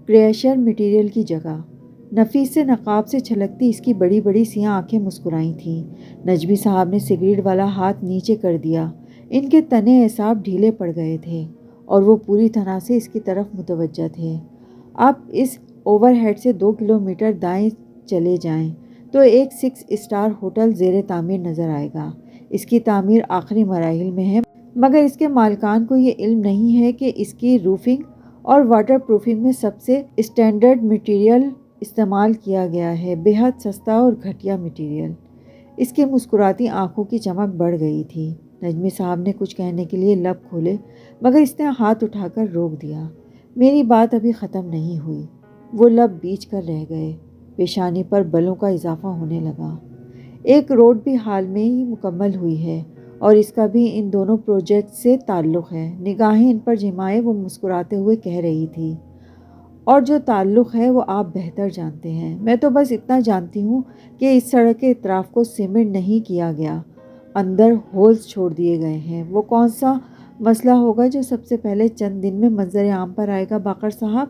کریشر مٹیریل کی جگہ۔ نفیس سے نقاب سے چھلکتی اس کی بڑی بڑی سیاہ آنکھیں مسکرائی تھیں۔ نجمی صاحب نے سگریٹ والا ہاتھ نیچے کر دیا۔ ان کے تنے اعصاب ڈھیلے پڑ گئے تھے اور وہ پوری طرح سے اس کی طرف متوجہ تھے۔ آپ اس اوور ہیڈ سے 2 کلومیٹر دائیں چلے جائیں تو ایک 6 اسٹار ہوٹل زیر تعمیر نظر آئے گا۔ اس کی تعمیر آخری مراحل میں ہے، مگر اس کے مالکان کو یہ علم نہیں ہے کہ اس کی روفنگ اور واٹر پروفنگ میں سب سے اسٹینڈرڈ مٹیریل استعمال کیا گیا ہے، بے حد سستا اور گھٹیا مٹیریل۔ اس کی مسکراتی آنکھوں کی چمک بڑھ گئی تھی۔ نجمی صاحب نے کچھ کہنے کے لیے لب کھولے، مگر اس نے ہاتھ اٹھا کر روک دیا۔ میری بات ابھی ختم نہیں ہوئی۔ وہ لب بیچ کر رہ گئے۔ پیشانی پر بلوں کا اضافہ ہونے لگا۔ ایک روڈ بھی حال میں ہی مکمل ہوئی ہے اور اس کا بھی ان دونوں پروجیکٹ سے تعلق ہے۔ نگاہیں ان پر جمائے وہ مسکراتے ہوئے کہہ رہی تھی، اور جو تعلق ہے وہ آپ بہتر جانتے ہیں۔ میں تو بس اتنا جانتی ہوں کہ اس سڑک کے اطراف کو سیمنٹ نہیں کیا گیا، اندر ہولز چھوڑ دیے گئے ہیں۔ وہ کون سا مسئلہ ہوگا جو سب سے پہلے چند دن میں منظر عام پر آئے گا باقر صاحب؟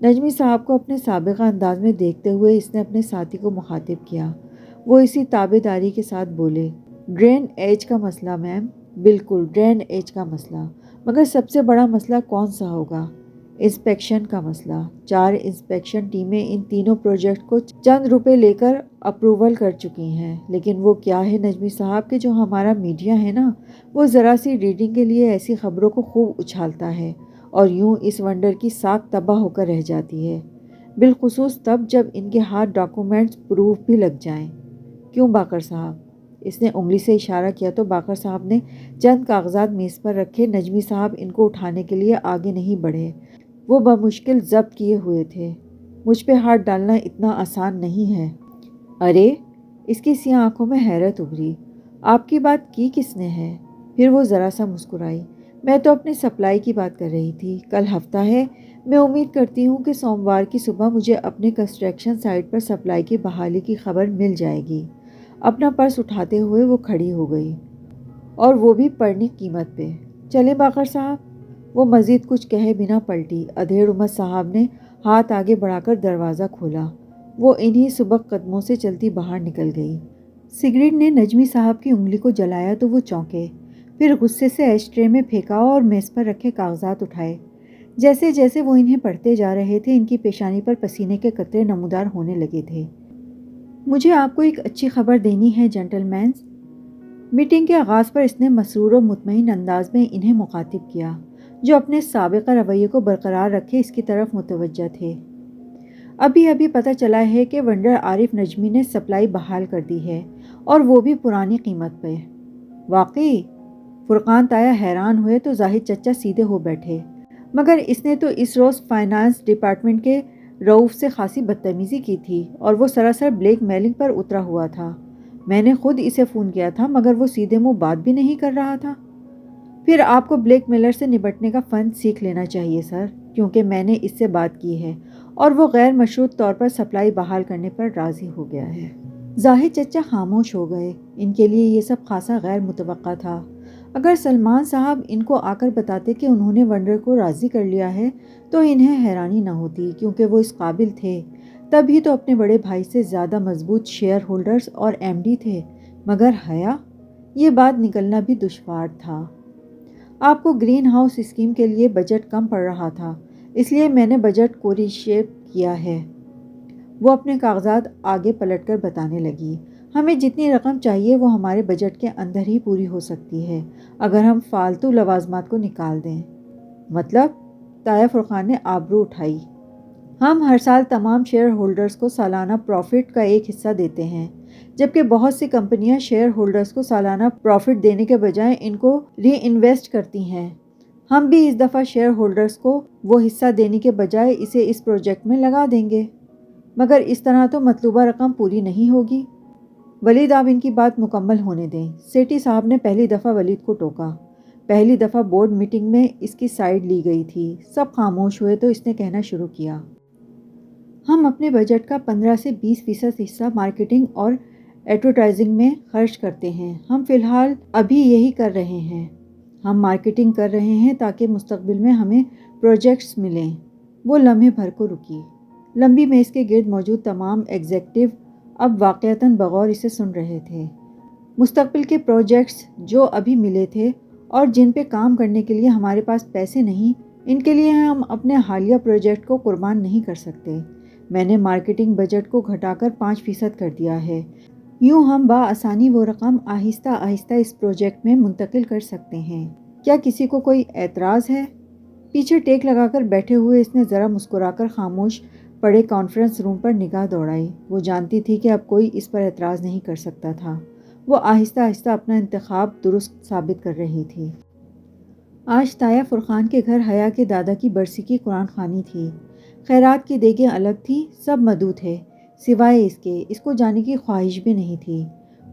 نجمی صاحب کو اپنے سابقہ انداز میں دیکھتے ہوئے اس نے اپنے ساتھی کو مخاطب کیا۔ وہ اسی تابع داری کے ساتھ بولے، ڈرین ایج کا مسئلہ میم۔ بالکل ڈرین ایج کا مسئلہ، مگر سب سے بڑا مسئلہ کون سا ہوگا؟ انسپیکشن کا مسئلہ۔ 4 انسپیکشن ٹیمیں ان تینوں پروجیکٹ کو چند روپے لے کر اپروول کر چکی ہیں، لیکن وہ کیا ہے نجمی صاحب کہ جو ہمارا میڈیا ہے نا، وہ ذرا سی ریڈنگ کے لیے ایسی خبروں کو خوب اچھالتا ہے اور یوں اس ونڈر کی ساکھ تباہ ہو کر رہ جاتی ہے، بالخصوص تب جب ان کے ہاتھ ڈاکومنٹس پروف بھی لگ جائیں۔ کیوں باقر صاحب؟ اس نے انگلی سے اشارہ کیا تو باقر صاحب نے چند کاغذات میز پر رکھے۔ نجمی صاحب ان کو اٹھانے کے لیے آگے نہیں بڑھے، وہ بمشکل ضبط کیے ہوئے تھے۔ مجھ پہ ہاتھ ڈالنا اتنا آسان نہیں ہے۔ ارے، اس کی سیاہ آنکھوں میں حیرت ابھری۔ آپ کی بات کی کس نے ہے؟ پھر وہ ذرا سا مسکرائی۔ میں تو اپنی سپلائی کی بات کر رہی تھی۔ کل ہفتہ ہے، میں امید کرتی ہوں کہ سوموار کی صبح مجھے اپنے کنسٹرکشن سائٹ پر سپلائی کی بحالی کی خبر مل جائے گی۔ اپنا پرس اٹھاتے ہوئے وہ کھڑی ہو گئی، اور وہ بھی پڑھنی قیمت پہ۔ چلیں باقر صاحب۔ وہ مزید کچھ کہے بنا پلٹی۔ ادھیڑ احمد صاحب نے ہاتھ آگے بڑھا کر دروازہ کھولا۔ وہ انہی سبک قدموں سے چلتی باہر نکل گئی۔ سگریٹ نے نجمی صاحب کی انگلی کو جلایا تو وہ چونکے، پھر غصے سے ایش ٹرے میں پھینکا اور میز پر رکھے کاغذات اٹھائے۔ جیسے جیسے وہ انہیں پڑھتے جا رہے تھے، ان کی پیشانی پر پسینے کے قطرے نمودار ہونے لگے تھے۔ مجھے آپ کو ایک اچھی خبر دینی ہے جنٹل مینز۔ میٹنگ کے آغاز پر اس نے مسرور و مطمئن انداز میں انہیں مخاطب کیا، جو اپنے سابقہ رویے کو برقرار رکھے اس کی طرف متوجہ تھے۔ ابھی پتہ چلا ہے کہ ونڈر عارف نجمی نے سپلائی بحال کر دی ہے، اور وہ بھی پرانی قیمت پہ۔ واقعی؟ فرقان تایا حیران ہوئے تو زاہد چچا سیدھے ہو بیٹھے۔ مگر اس نے تو اس روز فائنانس ڈپارٹمنٹ کے رؤوف سے خاصی بدتمیزی کی تھی، اور وہ سراسر بلیک میلنگ پر اترا ہوا تھا۔ میں نے خود اسے فون کیا تھا، مگر وہ سیدھے منہ بات بھی نہیں کر رہا تھا۔ پھر آپ کو بلیک میلر سے نمٹنے کا فن سیکھ لینا چاہیے سر، کیونکہ میں نے اس سے بات کی ہے اور وہ غیر مشروط طور پر سپلائی بحال کرنے پر راضی ہو گیا ہے۔ زاہد چچا خاموش ہو گئے۔ ان کے لیے یہ سب خاصا غیر متوقع تھا۔ اگر سلمان صاحب ان کو آ کر بتاتے کہ انہوں نے ونڈر کو راضی کر لیا ہے تو انہیں حیرانی نہ ہوتی، کیونکہ وہ اس قابل تھے۔ تب ہی تو اپنے بڑے بھائی سے زیادہ مضبوط شیئر ہولڈرز اور ایم ڈی تھے۔ مگر حیا، یہ بات نکلنا بھی دشوار تھا۔ آپ کو گرین ہاؤس اسکیم کے لیے بجٹ کم پڑ رہا تھا، اس لیے میں نے بجٹ کو ری شیپ کیا ہے۔ وہ اپنے کاغذات آگے پلٹ کر بتانے لگی، ہمیں جتنی رقم چاہیے وہ ہمارے بجٹ کے اندر ہی پوری ہو سکتی ہے اگر ہم فالتو لوازمات کو نکال دیں۔ مطلب؟ طاہر فرقان نے آبرو اٹھائی۔ ہم ہر سال تمام شیئر ہولڈرز کو سالانہ پروفٹ کا ایک حصہ دیتے ہیں، جبکہ بہت سی کمپنیاں شیئر ہولڈرز کو سالانہ پروفٹ دینے کے بجائے ان کو ری انویسٹ کرتی ہیں۔ ہم بھی اس دفعہ شیئر ہولڈرز کو وہ حصہ دینے کے بجائے اسے اس پروجیکٹ میں لگا دیں گے، مگر اس طرح تو مطلوبہ رقم پوری نہیں ہوگی۔ ولید، آپ ان کی بات مکمل ہونے دیں، سیٹھی صاحب نے پہلی دفعہ ولید کو ٹوکا۔ پہلی دفعہ بورڈ میٹنگ میں اس کی سائیڈ لی گئی تھی۔ سب خاموش ہوئے تو اس نے کہنا شروع کیا، ہم اپنے بجٹ کا 15 سے 20% حصہ مارکیٹنگ اور ایڈورٹائزنگ میں خرچ کرتے ہیں۔ ہم فی الحال ابھی یہی کر رہے ہیں۔ ہم مارکیٹنگ کر رہے ہیں تاکہ مستقبل میں ہمیں پروجیکٹس ملیں۔ وہ لمحے بھر کو رکی۔ لمبی میز کے گرد موجود تمام ایگزیکٹو اب واقعتاً بغور اسے سن رہے تھے۔ مستقبل کے پروجیکٹس جو ابھی ملے تھے اور جن پہ کام کرنے کے لیے ہمارے پاس پیسے نہیں، ان کے لیے ہم اپنے حالیہ پروجیکٹ کو قربان نہیں کر سکتے۔ میں نے مارکیٹنگ بجٹ کو گھٹا کر 5% کر دیا ہے۔ یوں ہم بآسانی وہ رقم آہستہ آہستہ اس پروجیکٹ میں منتقل کر سکتے ہیں۔ کیا کسی کو کوئی اعتراض ہے؟ پیچھے ٹیک لگا کر بیٹھے ہوئے اس نے ذرا مسکرا کر خاموش پڑے کانفرنس روم پر نگاہ دوڑائی۔ وہ جانتی تھی کہ اب کوئی اس پر اعتراض نہیں کر سکتا تھا۔ وہ آہستہ آہستہ اپنا انتخاب درست ثابت کر رہی تھی۔ آج طاہر فرقان کے گھر حیا کے دادا کی برسی کی قرآن خوانی تھی۔ خیرات کی دیگیں الگ تھیں، سب مدعو تھے، سوائے اس کو جانے کی خواہش بھی نہیں تھی۔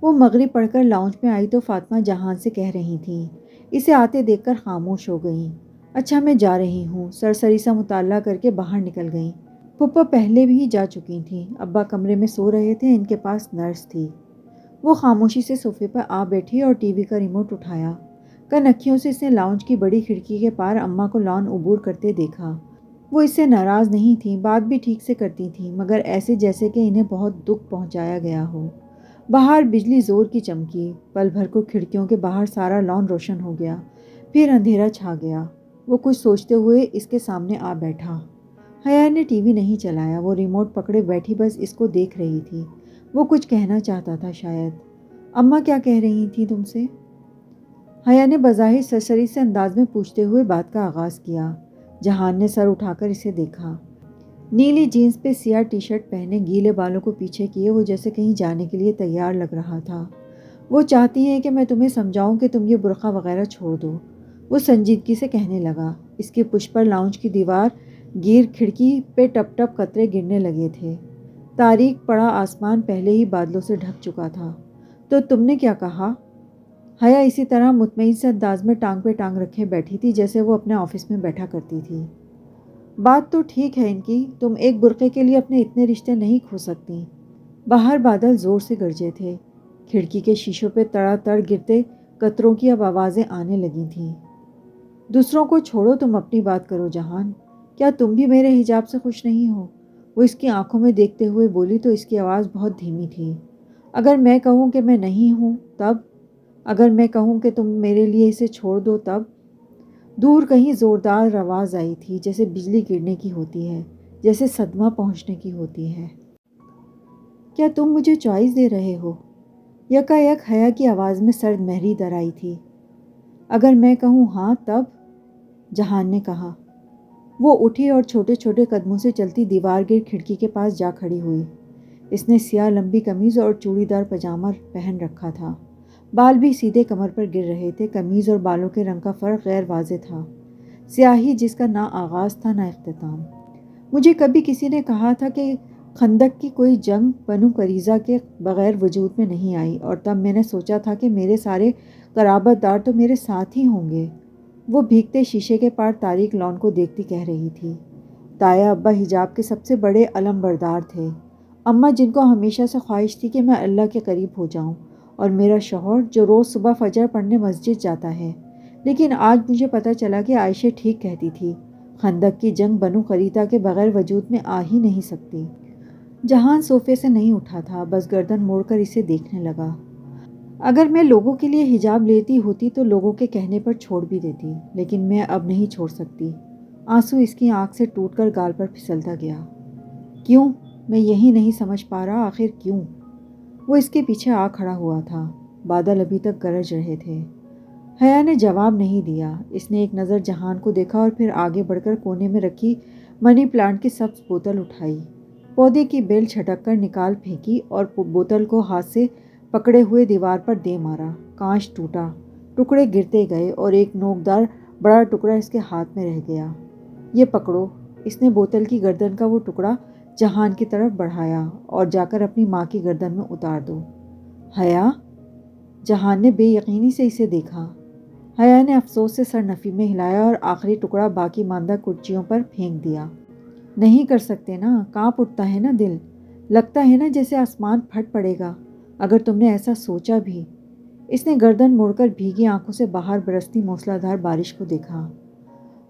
وہ مغرب پڑھ کر لاؤنج میں آئی تو فاطمہ جہان سے کہہ رہی تھیں، اسے آتے دیکھ کر خاموش ہو گئیں۔ اچھا میں جا رہی ہوں، سرسری سا مطالعہ کر کے باہر نکل گئیں۔ پھپھا پہلے بھی جا چکی تھیں، ابا کمرے میں سو رہے تھے، ان کے پاس نرس تھی۔ وہ خاموشی سے صوفے پر آ بیٹھی اور ٹی وی کا ریموٹ اٹھایا۔ کنکھیوں سے اس نے لاؤنج کی بڑی کھڑکی کے پار اماں کو لان عبور کرتے دیکھا۔ وہ اس سے ناراض نہیں تھیں، بات بھی ٹھیک سے کرتی تھیں، مگر ایسے جیسے کہ انہیں بہت دکھ پہنچایا گیا ہو۔ باہر بجلی زور کی چمکی، پل بھر کو کھڑکیوں کے باہر سارا لان روشن ہو گیا، پھر اندھیرا چھا گیا۔ وہ کچھ سوچتے ہوئے اس کے سامنے آ بیٹھا۔ حیا نے ٹی وی نہیں چلایا، وہ ریموٹ پکڑے بیٹھی بس اس کو دیکھ رہی تھی۔ وہ کچھ کہنا چاہتا تھا شاید۔ اماں کیا کہہ رہی تھیں تم سے؟ حیا نے بظاہر سرسری سے انداز میں پوچھتے ہوئے بات کا آغاز کیا۔ جہان نے سر اٹھا کر اسے دیکھا۔ نیلی جینس پہ سیاہ ٹی شرٹ پہنے، گیلے بالوں کو پیچھے کیے، وہ جیسے کہیں جانے کے لیے تیار لگ رہا تھا۔ وہ چاہتی ہیں کہ میں تمہیں سمجھاؤں کہ تم یہ برقع وغیرہ چھوڑ دو، وہ سنجیدگی سے کہنے لگا۔ اس کی پشت پر لاؤنج کی دیوار گیر کھڑکی پہ ٹپ ٹپ قطرے گرنے لگے تھے۔ تاریک پڑا آسمان پہلے ہی بادلوں سے ڈھک چکا تھا۔ تو تم نے کیا کہا؟ حیا اسی طرح مطمئن سے انداز میں ٹانگ پہ ٹانگ رکھے بیٹھی تھی جیسے وہ اپنے آفس میں بیٹھا کرتی تھی۔ بات تو ٹھیک ہے ان کی، تم ایک برقعے کے لیے اپنے اتنے رشتے نہیں کھو سکتی۔ باہر بادل زور سے گرجے تھے، کھڑکی کے شیشوں پہ تڑا تڑ گرتے قطروں کی اب آوازیں آنے لگی تھیں۔ دوسروں کو چھوڑو، تم اپنی بات کرو جہان، کیا تم بھی میرے حجاب سے خوش نہیں ہو؟ وہ اس کی آنکھوں میں دیکھتے ہوئے بولی تو اس کی آواز بہت دھیمی تھی۔ اگر میں کہوں کہ میں نہیں ہوں تب؟ اگر میں کہوں کہ تم میرے لیے اسے چھوڑ دو تب؟ دور کہیں زوردار آواز آئی تھی، جیسے بجلی گرنے کی ہوتی ہے، جیسے صدمہ پہنچنے کی ہوتی ہے۔ کیا تم مجھے چوائس دے رہے ہو؟ یکا یک حیا کی آواز میں سرد مہری در آئی تھی۔ اگر میں کہوں ہاں تب؟ جہان نے کہا۔ وہ اٹھی اور چھوٹے چھوٹے قدموں سے چلتی دیوار گر کھڑکی کے پاس جا کھڑی ہوئی۔ اس نے سیاہ لمبی قمیض اور چوڑی دار پاجامہ پہن رکھا تھا، بال بھی سیدھے کمر پر گر رہے تھے۔ قمیض اور بالوں کے رنگ کا فرق غیر واضح تھا، سیاہی جس کا نہ آغاز تھا نہ اختتام۔ مجھے کبھی کسی نے کہا تھا کہ خندق کی کوئی جنگ بنو قریظہ کے بغیر وجود میں نہیں آئی، اور تب میں نے سوچا تھا کہ میرے سارے قرابت دار تو میرے ساتھ ہی ہوں گے۔ وہ بھیگتے شیشے کے پار تاریک لان کو دیکھتی کہہ رہی تھی۔ تایا ابا حجاب کے سب سے بڑے علم بردار تھے، اماں جن کو ہمیشہ سے خواہش تھی کہ میں اللہ کے قریب ہو جاؤں، اور میرا شوہر جو روز صبح فجر پڑھنے مسجد جاتا ہے۔ لیکن آج مجھے پتہ چلا کہ عائشہ ٹھیک کہتی تھی، خندق کی جنگ بنو قریظہ کے بغیر وجود میں آ ہی نہیں سکتی۔ جہان صوفے سے نہیں اٹھا تھا، بس گردن موڑ کر اسے دیکھنے لگا۔ اگر میں لوگوں کے لیے حجاب لیتی ہوتی تو لوگوں کے کہنے پر چھوڑ بھی دیتی، لیکن میں اب نہیں چھوڑ سکتی۔ آنسو اس کی آنکھ سے ٹوٹ کر گال پر پھسلتا گیا۔ کیوں؟ میں یہی نہیں سمجھ پا رہا، آخر کیوں؟ وہ اس کے پیچھے آ کھڑا ہوا تھا۔ بادل ابھی تک گرج رہے تھے۔ حیا نے جواب نہیں دیا۔ اس نے ایک نظر جہان کو دیکھا اور پھر آگے بڑھ کر کونے میں رکھی منی پلانٹ کی سبز بوتل اٹھائی، پودے کی بیل چھٹک کر نکال پھینکی اور بوتل کو ہاتھ سے پکڑے ہوئے دیوار پر دے مارا۔ کانچ ٹوٹا، ٹکڑے گرتے گئے اور ایک نوکدار بڑا ٹکڑا اس کے ہاتھ میں رہ گیا۔ یہ پکڑو۔ اس نے بوتل کی گردن کا وہ ٹکڑا جہان کی طرف بڑھایا، اور جا کر اپنی ماں کی گردن میں اتار دو۔ حیا؟ جہان نے بے یقینی سے اسے دیکھا۔ حیا نے افسوس سے سر نفی میں ہلایا اور آخری ٹکڑا باقی ماندہ کرچیوں پر پھینک دیا۔ نہیں کر سکتے نا، کانپ اٹھتا ہے نا دل، لگتا ہے نا جیسے آسمان پھٹ پڑے گا اگر تم نے ایسا سوچا بھی۔ اس نے گردن موڑ کر بھیگی آنکھوں سے باہر برستی موسلا دھار بارش کو دیکھا۔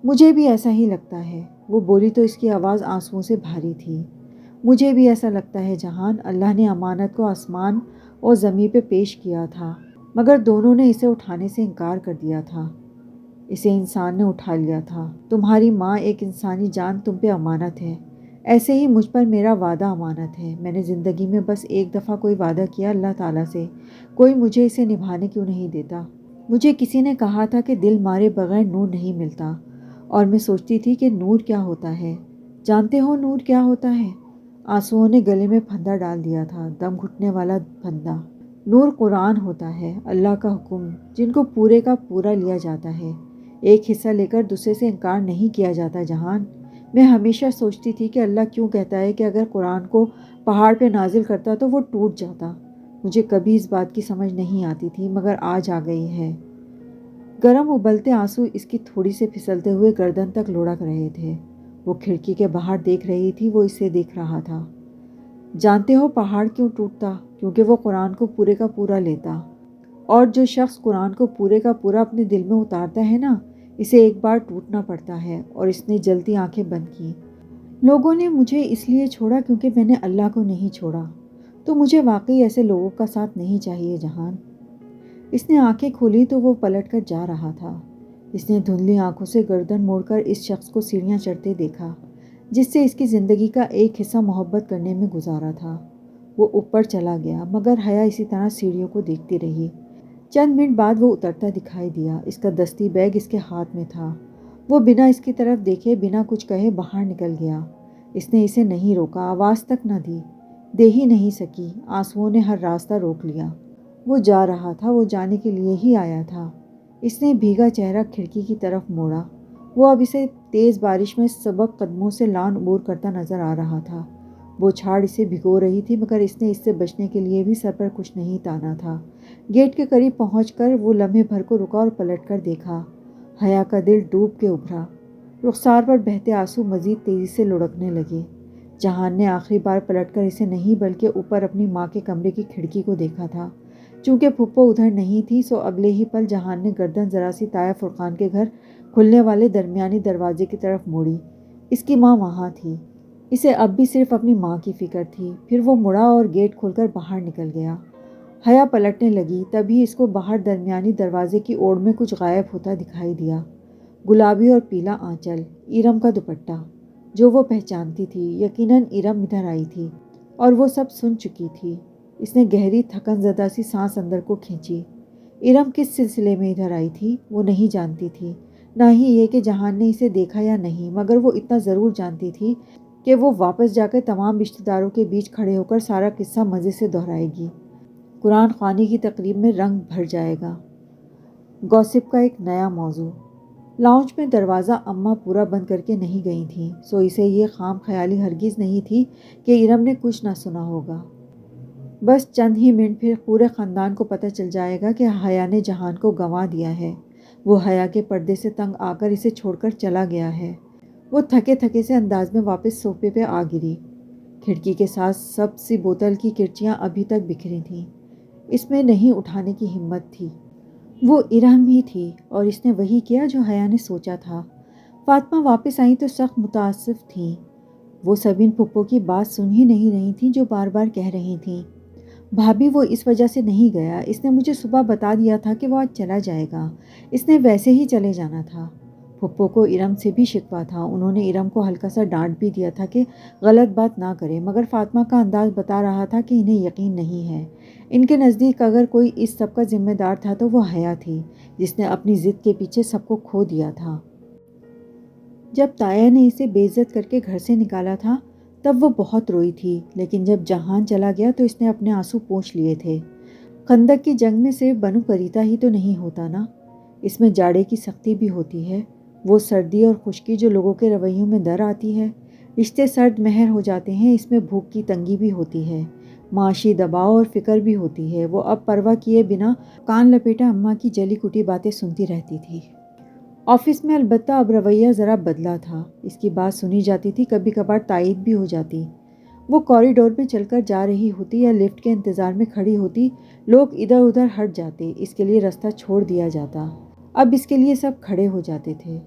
مجھے بھی ایسا ہی لگتا ہے، وہ بولی تو اس کی آواز آنسوؤں سے بھاری تھی۔ مجھے بھی ایسا لگتا ہے جہان، اللہ نے امانت کو آسمان اور زمین پہ پیش کیا تھا، مگر دونوں نے اسے اٹھانے سے انکار کر دیا تھا۔ اسے انسان نے اٹھا لیا تھا۔ تمہاری ماں، ایک انسانی جان تم پہ امانت ہے، ایسے ہی مجھ پر میرا وعدہ امانت ہے۔ میں نے زندگی میں بس ایک دفعہ کوئی وعدہ کیا اللہ تعالیٰ سے، کوئی مجھے اسے نبھانے کیوں نہیں دیتا؟ مجھے کسی نے کہا تھا کہ دل مارے بغیر نور نہیں ملتا، اور میں سوچتی تھی کہ نور کیا ہوتا ہے؟ جانتے ہو نور کیا ہوتا ہے؟ آنسوؤں نے گلے میں پھندا ڈال دیا تھا، دم گھٹنے والا پھندا۔ نور قرآن ہوتا ہے، اللہ کا حکم، جن کو پورے کا پورا لیا جاتا ہے، ایک حصہ لے کر دوسرے سے انکار نہیں کیا جاتا جہان۔ میں ہمیشہ سوچتی تھی کہ اللہ کیوں کہتا ہے کہ اگر قرآن کو پہاڑ پہ نازل کرتا تو وہ ٹوٹ جاتا۔ مجھے کبھی اس بات کی سمجھ نہیں آتی تھی، مگر آج آ گئی ہے۔ گرم ابلتے آنسو اس کی تھوڑی سے پھسلتے ہوئے گردن تک لڑک رہے تھے۔ وہ کھڑکی کے باہر دیکھ رہی تھی، وہ اسے دیکھ رہا تھا۔ جانتے ہو پہاڑ کیوں ٹوٹتا؟ کیونکہ وہ قرآن کو پورے کا پورا لیتا، اور جو شخص قرآن کو پورے کا پورا اپنے دل میں اتارتا ہے نا، اسے ایک بار ٹوٹنا پڑتا ہے۔ اور اس نے جلتی آنکھیں بند کی۔ لوگوں نے مجھے اس لیے چھوڑا کیونکہ میں نے اللہ کو نہیں چھوڑا، تو مجھے واقعی ایسے لوگوں کا ساتھ نہیں چاہیے جہان۔ اس نے آنکھیں کھولی تو وہ پلٹ کر جا رہا تھا۔ اس نے دھندلی آنکھوں سے گردن موڑ کر اس شخص کو سیڑھیاں چڑھتے دیکھا جس سے اس کی زندگی کا ایک حصہ محبت کرنے میں گزارا تھا۔ وہ اوپر چلا گیا، مگر حیا اسی طرح سیڑھیوں کو دیکھتی رہی۔ چند منٹ بعد وہ اترتا دکھائی دیا۔ اس کا دستی بیگ اس کے ہاتھ میں تھا۔ وہ بنا اس کی طرف دیکھے، بنا کچھ کہے باہر نکل گیا۔ اس نے اسے نہیں روکا، آواز تک نہ دی، دے ہی نہیں سکی۔ آنسوؤں نے ہر راستہ روک لیا۔ وہ جا رہا تھا، وہ جانے کے لیے ہی آیا تھا۔ اس نے بھیگا چہرہ کھڑکی کی طرف موڑا۔ وہ اب اسے تیز بارش میں سبک قدموں سے لان عبور کرتا نظر آ رہا تھا۔ بوچھاڑ اسے بھگو رہی تھی، مگر اس نے اس سے بچنے کے لیے بھی سر پر کچھ نہیں تانا تھا۔ گیٹ کے قریب پہنچ کر وہ لمحے بھر کو رکا اور پلٹ کر دیکھا۔ حیا کا دل ڈوب کے ابھرا۔ رخسار پر بہتے آنسو مزید تیزی سے لڑکنے لگے۔ جہان نے آخری بار پلٹ کر اسے نہیں بلکہ اوپر اپنی ماں کے کمرے کی کھڑکی کو دیکھا تھا۔ چونکہ پھپھو ادھر نہیں تھی، سو اگلے ہی پل جہان نے گردن ذرا سی تایا فرقان کے گھر کھلنے والے درمیانی دروازے کی طرف موڑی۔ اس کی ماں وہاں تھی۔ اسے اب بھی صرف اپنی ماں کی فکر تھی۔ پھر وہ مڑا اور گیٹ کھول کر باہر نکل گیا۔ حیا پلٹنے لگی، تبھی اس کو باہر درمیانی دروازے کی اوڑ میں کچھ غائب ہوتا دکھائی دیا۔ گلابی اور پیلا آنچل، ایرم کا دوپٹہ، جو وہ پہچانتی تھی۔ یقیناً ایرم ادھر آئی تھی اور وہ سب سن چکی تھی۔ اس نے گہری تھکن زدہ سی سانس اندر کو کھینچی۔ ایرم کس سلسلے میں ادھر آئی تھی وہ نہیں جانتی تھی، نہ ہی یہ کہ جہان نے اسے دیکھا یا نہیں، مگر وہ اتنا ضرور جانتی تھی کہ وہ واپس جا کر تمام رشتہ داروں کے بیچ کھڑے ہو کر سارا قصہ مزے سے دہرائے گی۔ قرآن خوانی کی تقریب میں رنگ بھر جائے گا۔ گوسپ کا ایک نیا موضوع۔ لاؤنج میں دروازہ اماں پورا بند کر کے نہیں گئی تھیں، سو اسے یہ خام خیالی ہرگز نہیں تھی کہ ایرم نے کچھ نہ سنا ہوگا۔ بس چند ہی منٹ پھر پورے خاندان کو پتہ چل جائے گا کہ حیا نے جہان کو گنوا دیا ہے۔ وہ حیا کے پردے سے تنگ آ کر اسے چھوڑ کر چلا گیا ہے۔ وہ تھکے تھکے سے انداز میں واپس صوفے پہ آ گری۔ کھڑکی کے ساتھ سب سی بوتل کی کرچیاں ابھی تک بکھری تھیں۔ اس میں نہیں اٹھانے کی ہمت تھی۔ وہ ایرم ہی تھی، اور اس نے وہی کیا جو حیا نے سوچا تھا۔ فاطمہ واپس آئیں تو سخت متاسف تھیں۔ وہ سبین پھپھو کی بات سن ہی نہیں رہی تھیں جو بار بار کہہ رہی تھیں، بھابھی وہ اس وجہ سے نہیں گیا، اس نے مجھے صبح بتا دیا تھا کہ وہ آج چلا جائے گا، اس نے ویسے ہی چلے جانا تھا۔ پھپھو کو ارم سے بھی شکوہ تھا۔ انہوں نے ارم کو ہلکا سا ڈانٹ بھی دیا تھا کہ غلط بات نہ کرے، مگر فاطمہ کا انداز بتا رہا تھا کہ انہیں یقین نہیں ہے۔ ان کے نزدیک اگر کوئی اس سب کا ذمہ دار تھا تو وہ حیا تھی، جس نے اپنی ضد کے پیچھے سب کو کھو دیا تھا۔ جب تایا نے اسے بے عزت کر کے گھر سے نکالا تھا تب وہ بہت روئی تھی، لیکن جب جہان چلا گیا تو اس نے اپنے آنسو پوچھ لیے تھے۔ خندق کی جنگ میں صرف بنو قریظہ ہی تو نہیں ہوتا نا، اس میں جاڑے کی سختی بھی ہوتی ہے، وہ سردی اور خشکی جو لوگوں کے رویوں میں در آتی ہے، رشتے سرد مہر ہو جاتے ہیں، اس میں بھوک کی تنگی بھی ہوتی ہے، معاشی دباؤ اور فکر بھی ہوتی ہے۔ وہ اب پرواہ کیے بنا کان لپیٹا اماں کی جلی کٹی باتیں سنتی رہتی تھی۔ آفس میں البتہ اب رویہ ذرا بدلا تھا، اس کی بات سنی جاتی تھی، کبھی کبھار تائید بھی ہو جاتی۔ وہ کوریڈور میں چل کر جا رہی ہوتی یا لفٹ کے انتظار میں کھڑی ہوتی، لوگ ادھر ادھر ہٹ جاتے، اس کے لیے رستہ چھوڑ دیا جاتا، اب اس کے لیے سب کھڑے ہو جاتے تھے۔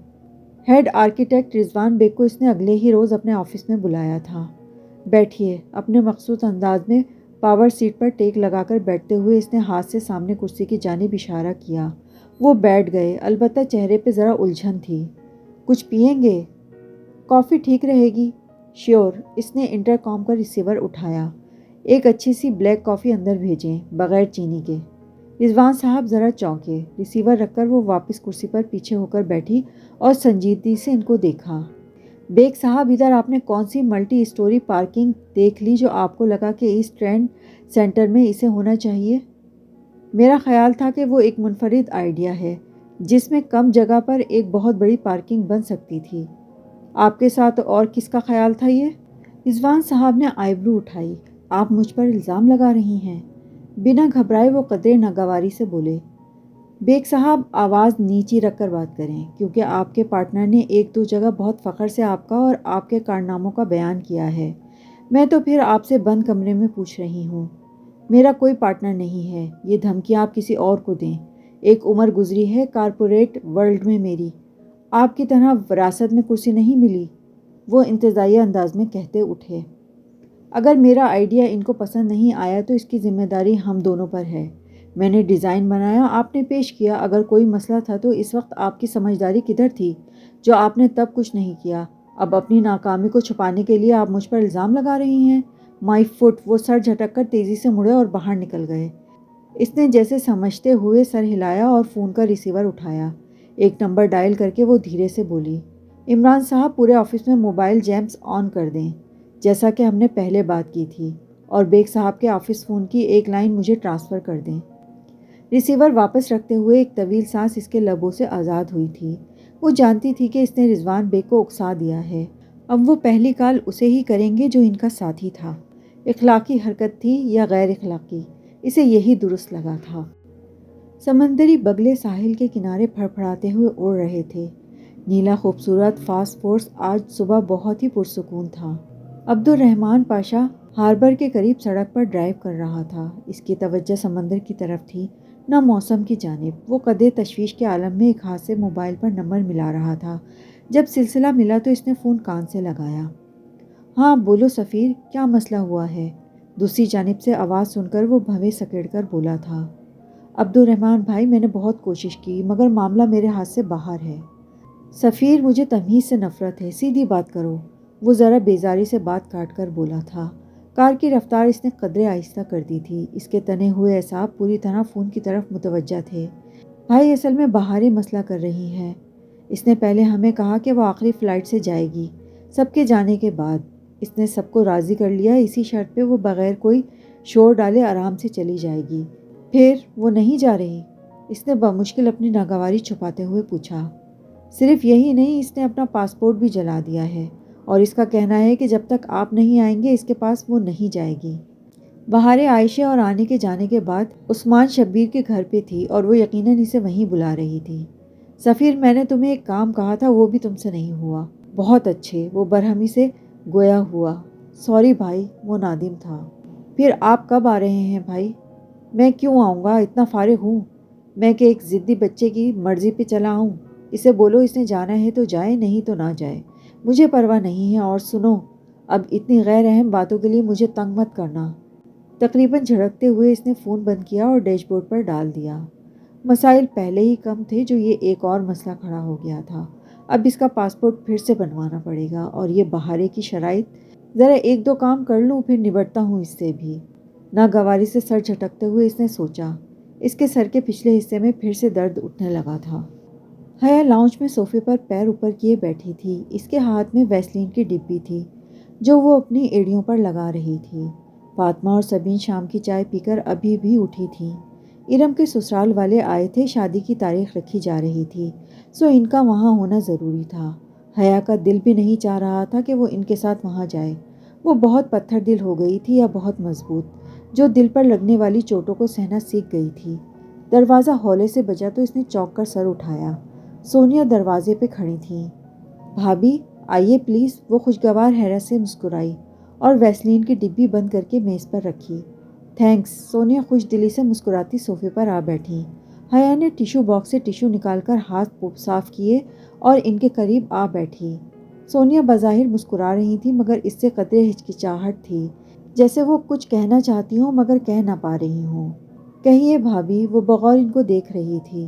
ہیڈ آرکیٹیکٹ رضوان بیگ کو اس نے اگلے ہی روز اپنے آفس میں بلایا تھا۔ بیٹھیے، اپنے مخصوص انداز میں پاور سیٹ پر ٹیک لگا کر بیٹھتے ہوئے اس نے ہاتھ سے سامنے کرسی کی جانب اشارہ کیا۔ وہ بیٹھ گئے، البتہ چہرے پہ ذرا الجھن تھی۔ کچھ پئیں گے؟ کافی ٹھیک رہے گی؟ شیور۔ اس نے انٹر کام کا ریسیور اٹھایا۔ ایک اچھی سی بلیک کافی اندر بھیجیں، بغیر چینی کے۔ رضوان صاحب ذرا چونکے، ریسیور رکھ کر وہ واپس کرسی پر پیچھے ہو کر بیٹھی اور سنجیدگی سے ان کو دیکھا۔ بیگ صاحب، ادھر آپ نے کون سی ملٹی اسٹوری پارکنگ دیکھ لی جو آپ کو لگا کہ ایسٹ ٹرینڈ سینٹر میں اسے ہونا چاہیے؟ میرا خیال تھا کہ وہ ایک منفرد آئیڈیا ہے جس میں کم جگہ پر ایک بہت بڑی پارکنگ بن سکتی تھی۔ آپ کے ساتھ اور کس کا خیال تھا یہ؟ رضوان صاحب نے آئی برو اٹھائی۔ آپ مجھ پر الزام لگا رہی ہیں؟ بنا گھبرائے وہ قدرے ناگواری سے بولے۔ بیگ صاحب، آواز نیچی رکھ کر بات کریں، کیونکہ آپ کے پارٹنر نے ایک دو جگہ بہت فخر سے آپ کا اور آپ کے کارناموں کا بیان کیا ہے۔ میں تو پھر آپ سے بند کمرے میں پوچھ رہی ہوں۔ میرا کوئی پارٹنر نہیں ہے، یہ دھمکیاں آپ کسی اور کو دیں۔ ایک عمر گزری ہے کارپوریٹ ورلڈ میں میری، آپ کی طرح وراثت میں کرسی نہیں ملی، وہ انتزاعی انداز میں کہتے اٹھے۔ اگر میرا آئیڈیا ان کو پسند نہیں آیا تو اس کی ذمہ داری ہم دونوں پر ہے۔ میں نے ڈیزائن بنایا، آپ نے پیش کیا، اگر کوئی مسئلہ تھا تو اس وقت آپ کی سمجھداری کدھر تھی جو آپ نے تب کچھ نہیں کیا؟ اب اپنی ناکامی کو چھپانے کے لیے آپ مجھ پر الزام لگا رہی ہیں۔ مائی فٹ۔ وہ سر جھٹک کر تیزی سے مڑے اور باہر نکل گئے۔ اس نے جیسے سمجھتے ہوئے سر ہلایا اور فون کا ریسیور اٹھایا۔ ایک نمبر ڈائل کر کے وہ دھیرے سے بولی، عمران صاحب، پورے آفس میں موبائل جیمز آن کر دیں، جیسا کہ ہم نے پہلے بات کی تھی، اور بیگ صاحب کے آفس فون کی ایک لائن مجھے ٹرانسفر کر دیں۔ ریسیور واپس رکھتے ہوئے ایک طویل سانس اس کے لبوں سے آزاد ہوئی تھی۔ وہ جانتی تھی کہ اس نے رضوان بیگ کو اکسا دیا ہے، اب وہ پہلی کال اسے ہی کریں گے جو ان کا ساتھی تھا۔ اخلاقی حرکت تھی یا غیر اخلاقی، اسے یہی درست لگا تھا۔ سمندری بگلے ساحل کے کنارے پھڑپھڑاتے ہوئے اڑ رہے تھے۔ نیلا خوبصورت فاسٹ فورس آج صبح بہت ہی پرسکون تھا۔ عبد الرحمن پاشا ہاربر کے قریب سڑک پر ڈرائیو کر رہا تھا۔ اس کی توجہ سمندر کی طرف تھی، نہ موسم کی جانب۔ وہ قدرے تشویش کے عالم میں ایک ہاتھ سے موبائل پر نمبر ملا رہا تھا۔ جب سلسلہ ملا تو اس نے فون کان سے لگایا۔ ہاں بولو سفیر، کیا مسئلہ ہوا ہے؟ دوسری جانب سے آواز سن کر وہ بھویں سکیڑ کر بولا تھا۔ عبد الرحمن بھائی، میں نے بہت کوشش کی مگر معاملہ میرے ہاتھ سے باہر ہے۔ سفیر، مجھے تمیز سے نفرت ہے، سیدھی بات کرو۔ وہ ذرا بیزاری سے بات کاٹ کر بولا تھا۔ کار کی رفتار اس نے قدرے آہستہ کر دی تھی۔ اس کے تنے ہوئے اعصاب پوری طرح فون کی طرف متوجہ تھے۔ بھائی، اصل میں بہاریں مسئلہ کر رہی ہیں۔ اس نے پہلے ہمیں کہا کہ وہ آخری فلائٹ سے جائے گی، سب کے جانے کے بعد۔ اس نے سب کو راضی کر لیا، اسی شرط پہ وہ بغیر کوئی شور ڈالے آرام سے چلی جائے گی۔ پھر وہ نہیں جا رہی؟ اس نے بمشکل اپنی ناگواری چھپاتے ہوئے پوچھا۔ صرف یہی نہیں، اس نے اپنا پاسپورٹ بھی جلا دیا ہے، اور اس کا کہنا ہے کہ جب تک آپ نہیں آئیں گے اس کے پاس وہ نہیں جائے گی۔ بہاریں عائشہ اور آنے کے جانے کے بعد عثمان شبیر کے گھر پہ تھی اور وہ یقیناً اسے وہیں بلا رہی تھی۔ سفیر، میں نے تمہیں ایک کام کہا تھا، وہ بھی تم سے نہیں ہوا۔ بہت اچھے، وہ برہمی سے گویا ہوا۔ سوری بھائی، وہ نادم تھا۔ پھر آپ کب آ رہے ہیں بھائی؟ میں کیوں آؤں گا، اتنا فارغ ہوں میں کہ ایک ضدی بچے کی مرضی پہ چلا آؤں؟ اسے بولو اس نے جانا ہے تو جائے، نہیں تو نہ جائے، مجھے پرواہ نہیں ہے۔ اور سنو، اب اتنی غیر اہم باتوں کے لیے مجھے تنگ مت کرنا۔ تقریباً جھڑکتے ہوئے اس نے فون بند کیا اور ڈیش بورڈ پر ڈال دیا۔ مسائل پہلے ہی کم تھے جو یہ ایک اور مسئلہ کھڑا ہو گیا تھا۔ اب اس کا پاسپورٹ پھر سے بنوانا پڑے گا، اور یہ بہارے کی شرائط، ذرا ایک دو کام کر لوں پھر نبٹتا ہوں اس سے بھی۔ ناگواری سے سر جھٹکتے ہوئے اس نے سوچا۔ اس کے سر کے پچھلے حصے میں پھر سے درد اٹھنے لگا تھا۔ حیا لاؤنج میں صوفے پر پیر اوپر کیے بیٹھی تھی۔ اس کے ہاتھ میں ویسلین کی ڈبی تھی جو وہ اپنی ایڑیوں پر لگا رہی تھی۔ فاطمہ اور سبین شام کی چائے پی کر ابھی بھی اٹھی تھیں۔ ارم کے سسرال والے آئے تھے، شادی کی تاریخ رکھی جا رہی تھی، سو ان کا وہاں ہونا ضروری تھا۔ حیا کا دل بھی نہیں چاہ رہا تھا کہ وہ ان کے ساتھ وہاں جائے۔ وہ بہت پتھر دل ہو گئی تھی یا بہت مضبوط، جو دل پر لگنے والی چوٹوں کو سہنا سیکھ گئی تھی۔ دروازہ ہولے سے بجا تو اس نے چونک کر سر اٹھایا۔ سونیا دروازے پہ کھڑی تھیں۔ بھابھی آئیے پلیز، وہ خوشگوار حیرت سے مسکرائی اور ویسلین کی ڈبی بند کر کے میز پر رکھی۔ تھینکس، سونیا خوش دلی سے مسکراتی صوفے پر آ بیٹھی۔ حیا نے ٹیشو باکس سے ٹیشو نکال کر ہاتھ صاف کیے اور ان کے قریب آ بیٹھی۔ سونیا بظاہر مسکرا رہی تھی مگر اس سے قدرے ہچکچاہٹ تھی، جیسے وہ کچھ کہنا چاہتی ہوں مگر کہہ نہ پا رہی ہوں۔ کہیے بھابھی، وہ بغور ان کو دیکھ رہی تھی۔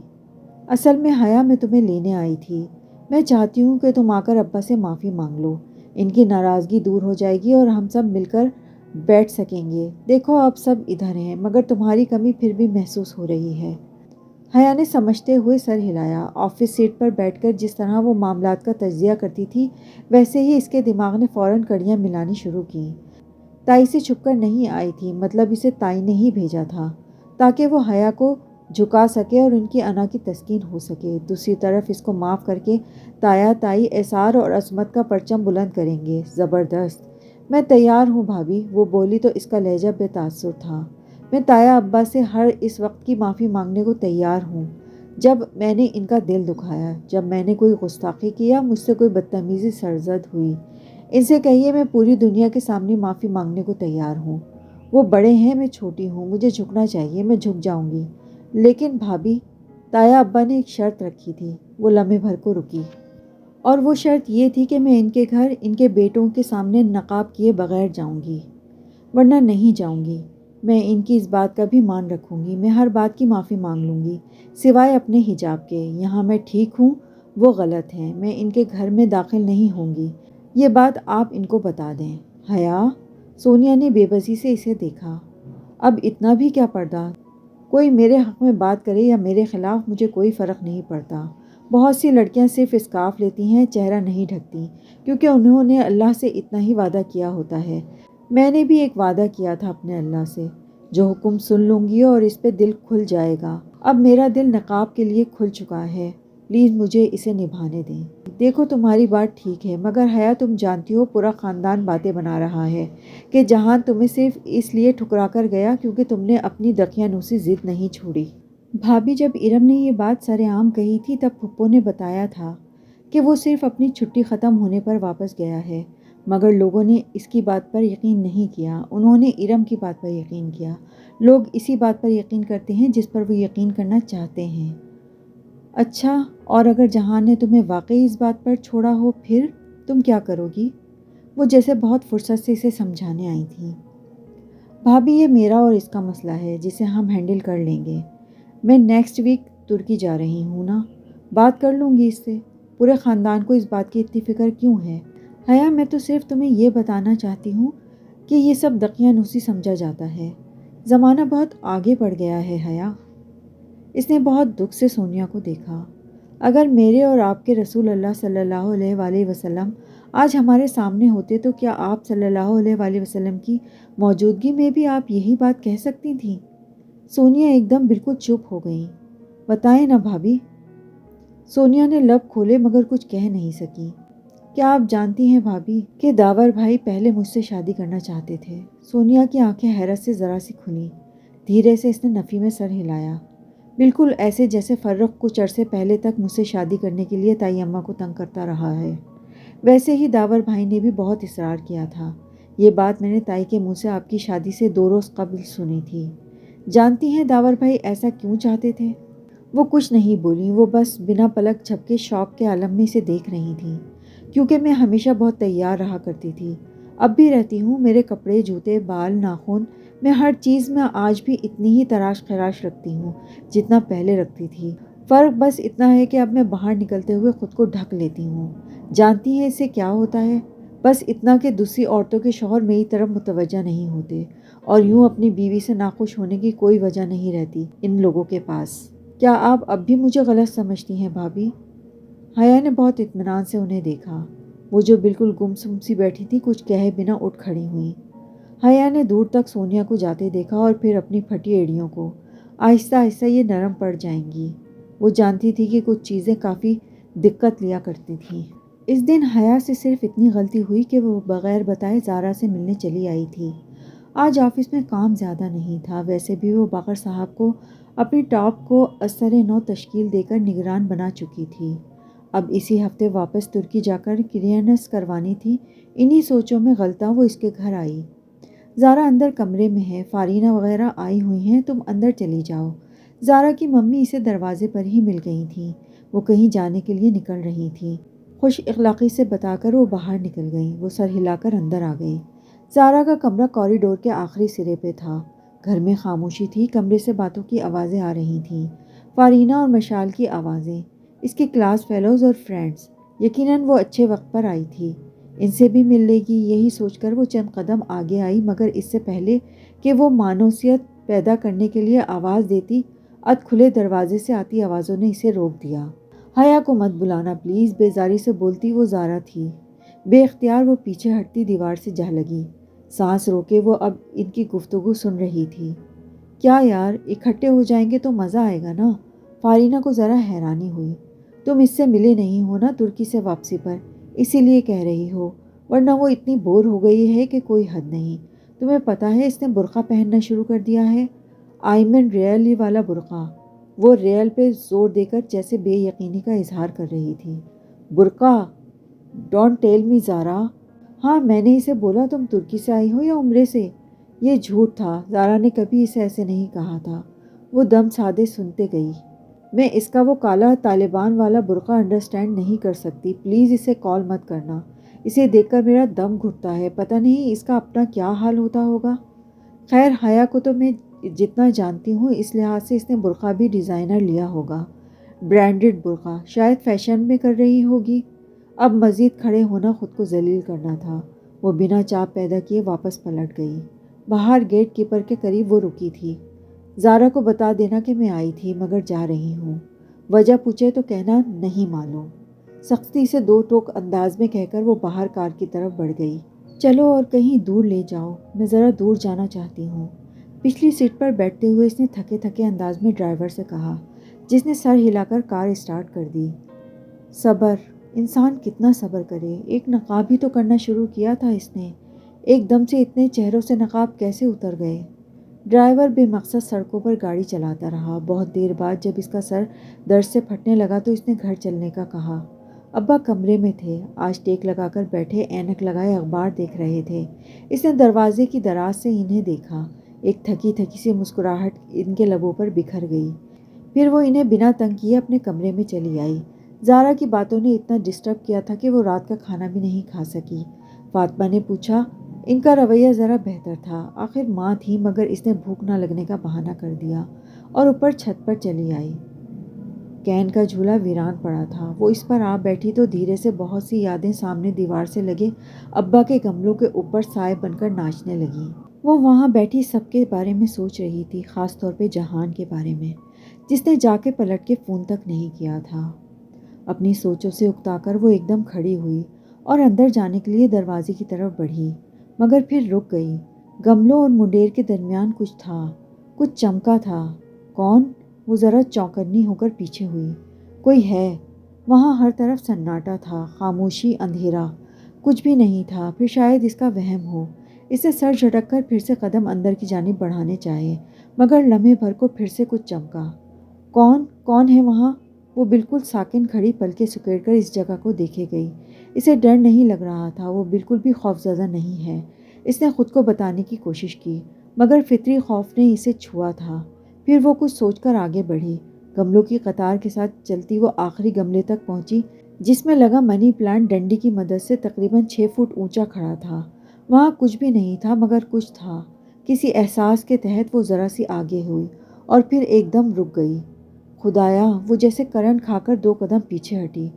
اصل میں حیا میں تمہیں لینے آئی تھی۔ میں چاہتی ہوں کہ تم آ کر ابا سے معافی مانگ لو، ان کی ناراضگی دور ہو جائے گی اور ہم سب مل کر بیٹھ سکیں گے۔ دیکھو اب سب ادھر ہیں مگر تمہاری کمی پھر بھی محسوس ہو رہی ہے۔ حیا نے سمجھتے ہوئے سر ہلایا۔ آفس سیٹ پر بیٹھ کر جس طرح وہ معاملات کا تجزیہ کرتی تھی ویسے ہی اس کے دماغ نے فوراً کڑیاں ملانی شروع کیں۔ تائی سے چھپ کر نہیں آئی تھی، مطلب اسے تائی نے ہی بھیجا تھا تاکہ وہ حیا کو جھکا سکے اور ان کی انا کی تسکین ہو سکے۔ دوسری طرف اس کو معاف کر کے تایا تائی اعصار اور عصمت کا پرچم بلند کریں گے۔ زبردست، میں تیار ہوں بھابھی، وہ بولی تو اس کا لہجہ بے تاثر تھا۔ میں تایا ابا سے ہر اس وقت کی معافی مانگنے کو تیار ہوں جب میں نے ان کا دل دکھایا، جب میں نے کوئی گستاخی کیا، مجھ سے کوئی بدتمیزی سرزد ہوئی۔ ان سے کہیے میں پوری دنیا کے سامنے معافی مانگنے کو تیار ہوں۔ وہ بڑے ہیں، میں چھوٹی ہوں، مجھے جھکنا چاہیے، میں جھک جاؤں گی۔ لیکن بھابھی، تایا ابا نے ایک شرط رکھی تھی۔ وہ لمحے بھر کو رکی۔ اور وہ شرط یہ تھی کہ میں ان کے گھر ان کے بیٹوں کے سامنے نقاب کیے بغیر جاؤں گی، ورنہ نہیں جاؤں گی۔ میں ان کی اس بات کا بھی مان رکھوں گی، میں ہر بات کی معافی مانگ لوں گی سوائے اپنے حجاب کے۔ یہاں میں ٹھیک ہوں، وہ غلط ہیں، میں ان کے گھر میں داخل نہیں ہوں گی، یہ بات آپ ان کو بتا دیں۔ حیا، سونیا نے بے بسی سے اسے دیکھا۔ اب اتنا بھی کیا پردہ؟ کوئی میرے حق میں بات کرے یا میرے خلاف، مجھے کوئی فرق نہیں پڑتا۔ بہت سی لڑکیاں صرف اسکارف لیتی ہیں، چہرہ نہیں ڈھکتی، کیونکہ انہوں نے اللہ سے اتنا ہی وعدہ کیا ہوتا ہے۔ میں نے بھی ایک وعدہ کیا تھا اپنے اللہ سے، جو حکم سن لوں گی اور اس پہ دل کھل جائے گا۔ اب میرا دل نقاب کے لیے کھل چکا ہے، پلیز مجھے اسے نبھانے دیں۔ دیکھو تمہاری بات ٹھیک ہے مگر حیا، تم جانتی ہو پورا خاندان باتیں بنا رہا ہے کہ جہان تمہیں صرف اس لیے ٹھکرا کر گیا کیونکہ تم نے اپنی دقیانوسی ضد نہیں چھوڑی۔ بھابھی، جب ارم نے یہ بات سرعام کہی تھی تب پھپھو نے بتایا تھا کہ وہ صرف اپنی چھٹی ختم ہونے پر واپس گیا ہے، مگر لوگوں نے اس کی بات پر یقین نہیں کیا، انہوں نے ارم کی بات پر یقین کیا۔ لوگ اسی بات پر یقین کرتے ہیں جس پر وہ یقین کرنا چاہتے ہیں۔ اچھا، اور اگر جہان نے تمہیں واقعی اس بات پر چھوڑا ہو پھر تم کیا کرو گی؟ وہ جیسے بہت فرصت سے اسے سمجھانے آئی تھی۔ بھابھی، یہ میرا اور اس کا مسئلہ ہے جسے ہم ہینڈل کر لیں گے۔ میں نیکسٹ ویک ترکی جا رہی ہوں نا، بات کر لوں گی اس سے۔ پورے خاندان کو اس بات کی اتنی فکر کیوں ہے؟ حیا، میں تو صرف تمہیں یہ بتانا چاہتی ہوں کہ یہ سب دقیانوسی سمجھا جاتا ہے۔ زمانہ بہت آگے بڑھ گیا ہے حیا۔ اس نے بہت دکھ سے سونیا کو دیکھا۔ اگر میرے اور آپ کے رسول اللہ صلی اللہ علیہ وآلہ وسلم آج ہمارے سامنے ہوتے تو کیا آپ صلی اللہ علیہ وآلہ وسلم کی موجودگی میں بھی آپ یہی بات کہہ سکتی تھیں؟ سونیا ایک دم بالکل چپ ہو گئی۔ بتائیں نا بھابھی۔ سونیا نے لب کھولے مگر کچھ کہہ نہیں سکی۔ کیا آپ جانتی ہیں بھابھی کہ داور بھائی پہلے مجھ سے شادی کرنا چاہتے تھے؟ سونیا کی آنکھیں حیرت سے ذرا سی کھلیں۔ دھیرے سے اس نے نفی میں سر ہلایا، بالکل ایسے جیسے فرخ کچھ عرصے پہلے تک مجھ سے شادی کرنے کے لیے تائی اماں کو تنگ کرتا رہا ہے، ویسے ہی داور بھائی نے بھی بہت اصرار کیا تھا۔ یہ بات میں نے تائی کے منہ سے آپ کی شادی سے 2 روز قبل سنی تھی۔ جانتی ہیں داور بھائی ایسا کیوں چاہتے تھے؟ وہ کچھ نہیں بولی، وہ بس بنا پلک جھپکے شوق کے عالم میں اسے دیکھ رہی تھیں۔ کیونکہ میں ہمیشہ بہت تیار رہا کرتی تھی، اب بھی رہتی ہوں۔ میرے کپڑے، جوتے، بال، ناخن، میں ہر چیز میں آج بھی اتنی ہی تراش خراش رکھتی ہوں جتنا پہلے رکھتی تھی۔ فرق بس اتنا ہے کہ اب میں باہر نکلتے ہوئے خود کو ڈھک لیتی ہوں۔ جانتی ہیں اس سے کیا ہوتا ہے؟ بس اتنا کہ دوسری عورتوں کے شوہر میری طرف متوجہ نہیں ہوتے، اور یوں اپنی بیوی سے ناخوش ہونے کی کوئی وجہ نہیں رہتی ان لوگوں کے پاس۔ کیا آپ اب بھی مجھے غلط سمجھتی ہیں بھابھی؟ حیا نے بہت اطمینان سے انہیں دیکھا۔ وہ جو بالکل گمسم سی بیٹھی تھی کچھ کہے بنا اٹھ کھڑی ہوئیں۔ حیا نے دور تک سونیا کو جاتے دیکھا اور پھر اپنی پھٹی ایڑیوں کو۔ آہستہ آہستہ یہ نرم پڑ جائیں گی۔ وہ جانتی تھی کہ کچھ چیزیں کافی دقت لیا کرتی تھیں۔ اس دن حیا سے صرف اتنی غلطی ہوئی کہ وہ بغیر بتائے زارا سے ملنے چلی آئی تھی۔ آج آفس میں کام زیادہ نہیں تھا، ویسے بھی وہ باقر صاحب کو اپنی ٹاپ کو ازسر نو تشکیل دے کر نگران بنا چکی تھی۔ اب اسی ہفتے واپس ترکی جا کر کلیئرنس کروانی تھی۔ انہی سوچوں میں غلطاں وہ اس کے گھر آئی۔ زارا اندر کمرے میں ہے، فارینہ وغیرہ آئی ہوئی ہیں، تم اندر چلی جاؤ۔ زارا کی ممی اسے دروازے پر ہی مل گئی تھیں۔ وہ کہیں جانے کے لیے نکل رہی تھیں۔ خوش اخلاقی سے بتا کر وہ باہر نکل گئیں۔ وہ سر ہلا کر اندر آ گئی۔ زارا کا کمرہ کوریڈور کے آخری سرے پہ تھا۔ گھر میں خاموشی تھی، کمرے سے باتوں کی آوازیں آ رہی تھیں، فارینہ اور مشال کی آوازیں، اس کے کلاس فیلوز اور فرینڈز۔ یقیناً وہ اچھے وقت پر آئی تھی، ان سے بھی مل لے گی، یہی سوچ کر وہ چند قدم آگے آئی، مگر اس سے پہلے کہ وہ مانوسیت پیدا کرنے کے لیے آواز دیتی، اد کھلے دروازے سے آتی آوازوں نے اسے روک دیا۔ حیا کو مت بلانا پلیز، بیزاری سے بولتی وہ زارا تھی۔ بے اختیار وہ پیچھے ہٹتی دیوار سے جا لگی۔ سانس روکے وہ اب ان کی گفتگو سن رہی تھی۔ کیا یار، اکٹھے ہو جائیں گے تو مزہ آئے گا نا؟ فارینہ کو ذرا حیرانی ہوئی۔ تم اس سے ملے نہیں ہو نا ترکی سے واپسی پر، اسی لیے کہہ رہی ہو، ورنہ وہ اتنی بور ہو گئی ہے کہ کوئی حد نہیں۔ تمہیں پتہ ہے اس نے برقع پہننا شروع کر دیا ہے، آئمن ریئل والا برقع۔ وہ ریئل پہ زور دے کر جیسے بے یقینی کا اظہار کر رہی تھی۔ برقع؟ ڈونٹ ٹیل می زارا۔ ہاں، میں نے اسے بولا تم ترکی سے آئی ہو یا عمرے سے؟ یہ جھوٹ تھا، زارا نے کبھی اسے ایسے نہیں کہا تھا۔ وہ دم سادے سنتے گئی۔ میں اس کا وہ کالا طالبان والا برقع انڈرسٹینڈ نہیں کر سکتی، پلیز اسے کال مت کرنا، اسے دیکھ کر میرا دم گھٹتا ہے، پتہ نہیں اس کا اپنا کیا حال ہوتا ہوگا۔ خیر، حیا کو تو میں جتنا جانتی ہوں اس لحاظ سے اس نے برقع بھی ڈیزائنر لیا ہوگا، برانڈڈ برقع، شاید فیشن میں کر رہی ہوگی۔ اب مزید کھڑے ہونا خود کو ذلیل کرنا تھا۔ وہ بنا چاپ پیدا کیے واپس پلٹ گئی۔ باہر گیٹ کیپر کے قریب وہ رکی تھی۔ زارا کو بتا دینا کہ میں آئی تھی مگر جا رہی ہوں، وجہ پوچھے تو کہنا نہیں معلوم۔ سختی سے دو ٹوک انداز میں کہہ کر وہ باہر کار کی طرف بڑھ گئی۔ چلو اور کہیں دور لے جاؤ، میں ذرا دور جانا چاہتی ہوں۔ پچھلی سیٹ پر بیٹھتے ہوئے اس نے تھکے تھکے انداز میں ڈرائیور سے کہا، جس نے سر ہلا کر کار اسٹارٹ کر دی۔ صبر، انسان کتنا صبر کرے، ایک نقاب ہی تو کرنا شروع کیا تھا اس نے، ایک دم سے اتنے چہروں سے نقاب کیسے اتر گئے؟ ڈرائیور بے مقصد سڑکوں پر گاڑی چلاتا رہا۔ بہت دیر بعد جب اس کا سر درد سے پھٹنے لگا تو اس نے گھر چلنے کا کہا۔ ابا کمرے میں تھے، آج ٹیک لگا کر بیٹھے اینک لگائے اخبار دیکھ رہے تھے۔ اس نے دروازے کی دراز سے انہیں دیکھا۔ ایک تھکی تھکی سی مسکراہٹ ان کے لبوں پر بکھر گئی، پھر وہ انہیں بنا تنگ کیے اپنے کمرے میں چلی آئی۔ زارا کی باتوں نے اتنا ڈسٹرب کیا تھا کہ وہ رات کا کھانا بھی نہیں کھا سکی۔ فاطمہ نے پوچھا، ان کا رویہ ذرا بہتر تھا، آخر ماں تھی، مگر اس نے بھوک نہ لگنے کا بہانہ کر دیا اور اوپر چھت پر چلی آئی۔ کین کا جھولا ویران پڑا تھا، وہ اس پر آ بیٹھی تو دھیرے سے بہت سی یادیں سامنے دیوار سے لگے ابا کے گملوں کے اوپر سائے بن کر ناچنے لگیں۔ وہ وہاں بیٹھی سب کے بارے میں سوچ رہی تھی، خاص طور پہ جہان کے بارے میں، جس نے جا کے پلٹ کے فون تک نہیں کیا تھا۔ اپنی سوچوں سے اکتا کر وہ ایک دم کھڑی ہوئی اور اندر جانے کے لیے دروازے کی طرف بڑھی، مگر پھر رک گئی۔ گملوں اور منڈیر کے درمیان کچھ تھا، کچھ چمکا تھا۔ کون؟ وہ ذرا چوکنی ہو کر پیچھے ہوئی۔ کوئی ہے وہاں؟ ہر طرف سناٹا تھا، خاموشی، اندھیرا، کچھ بھی نہیں تھا۔ پھر شاید اس کا وہم ہو۔ اسے سر جھٹک کر پھر سے قدم اندر کی جانب بڑھانے چاہے، مگر لمحے بھر کو پھر سے کچھ چمکا۔ کون ہے وہاں؟ وہ بالکل ساکن کھڑی پلکیں سکیڑ کر اس جگہ کو دیکھے گئی۔ اسے ڈر نہیں لگ رہا تھا، وہ بالکل بھی خوفزدہ نہیں ہے۔ اس نے خود کو بتانے کی کوشش کی، مگر فطری خوف نے اسے چھوا تھا۔ پھر وہ کچھ سوچ کر آگے بڑھی۔ گملوں کی قطار کے ساتھ چلتی وہ آخری گملے تک پہنچی جس میں لگا منی پلانٹ ڈنڈی کی مدد سے تقریباً 6 فٹ اونچا کھڑا تھا۔ وہاں کچھ بھی نہیں تھا مگر کچھ تھا۔ کسی احساس کے تحت وہ ذرا سی آگے ہوئی اور پھر ایک دم رک گئی۔ خدایا، وہ جیسے کرنٹ کھا کر 2 قدم پیچھے ہٹی۔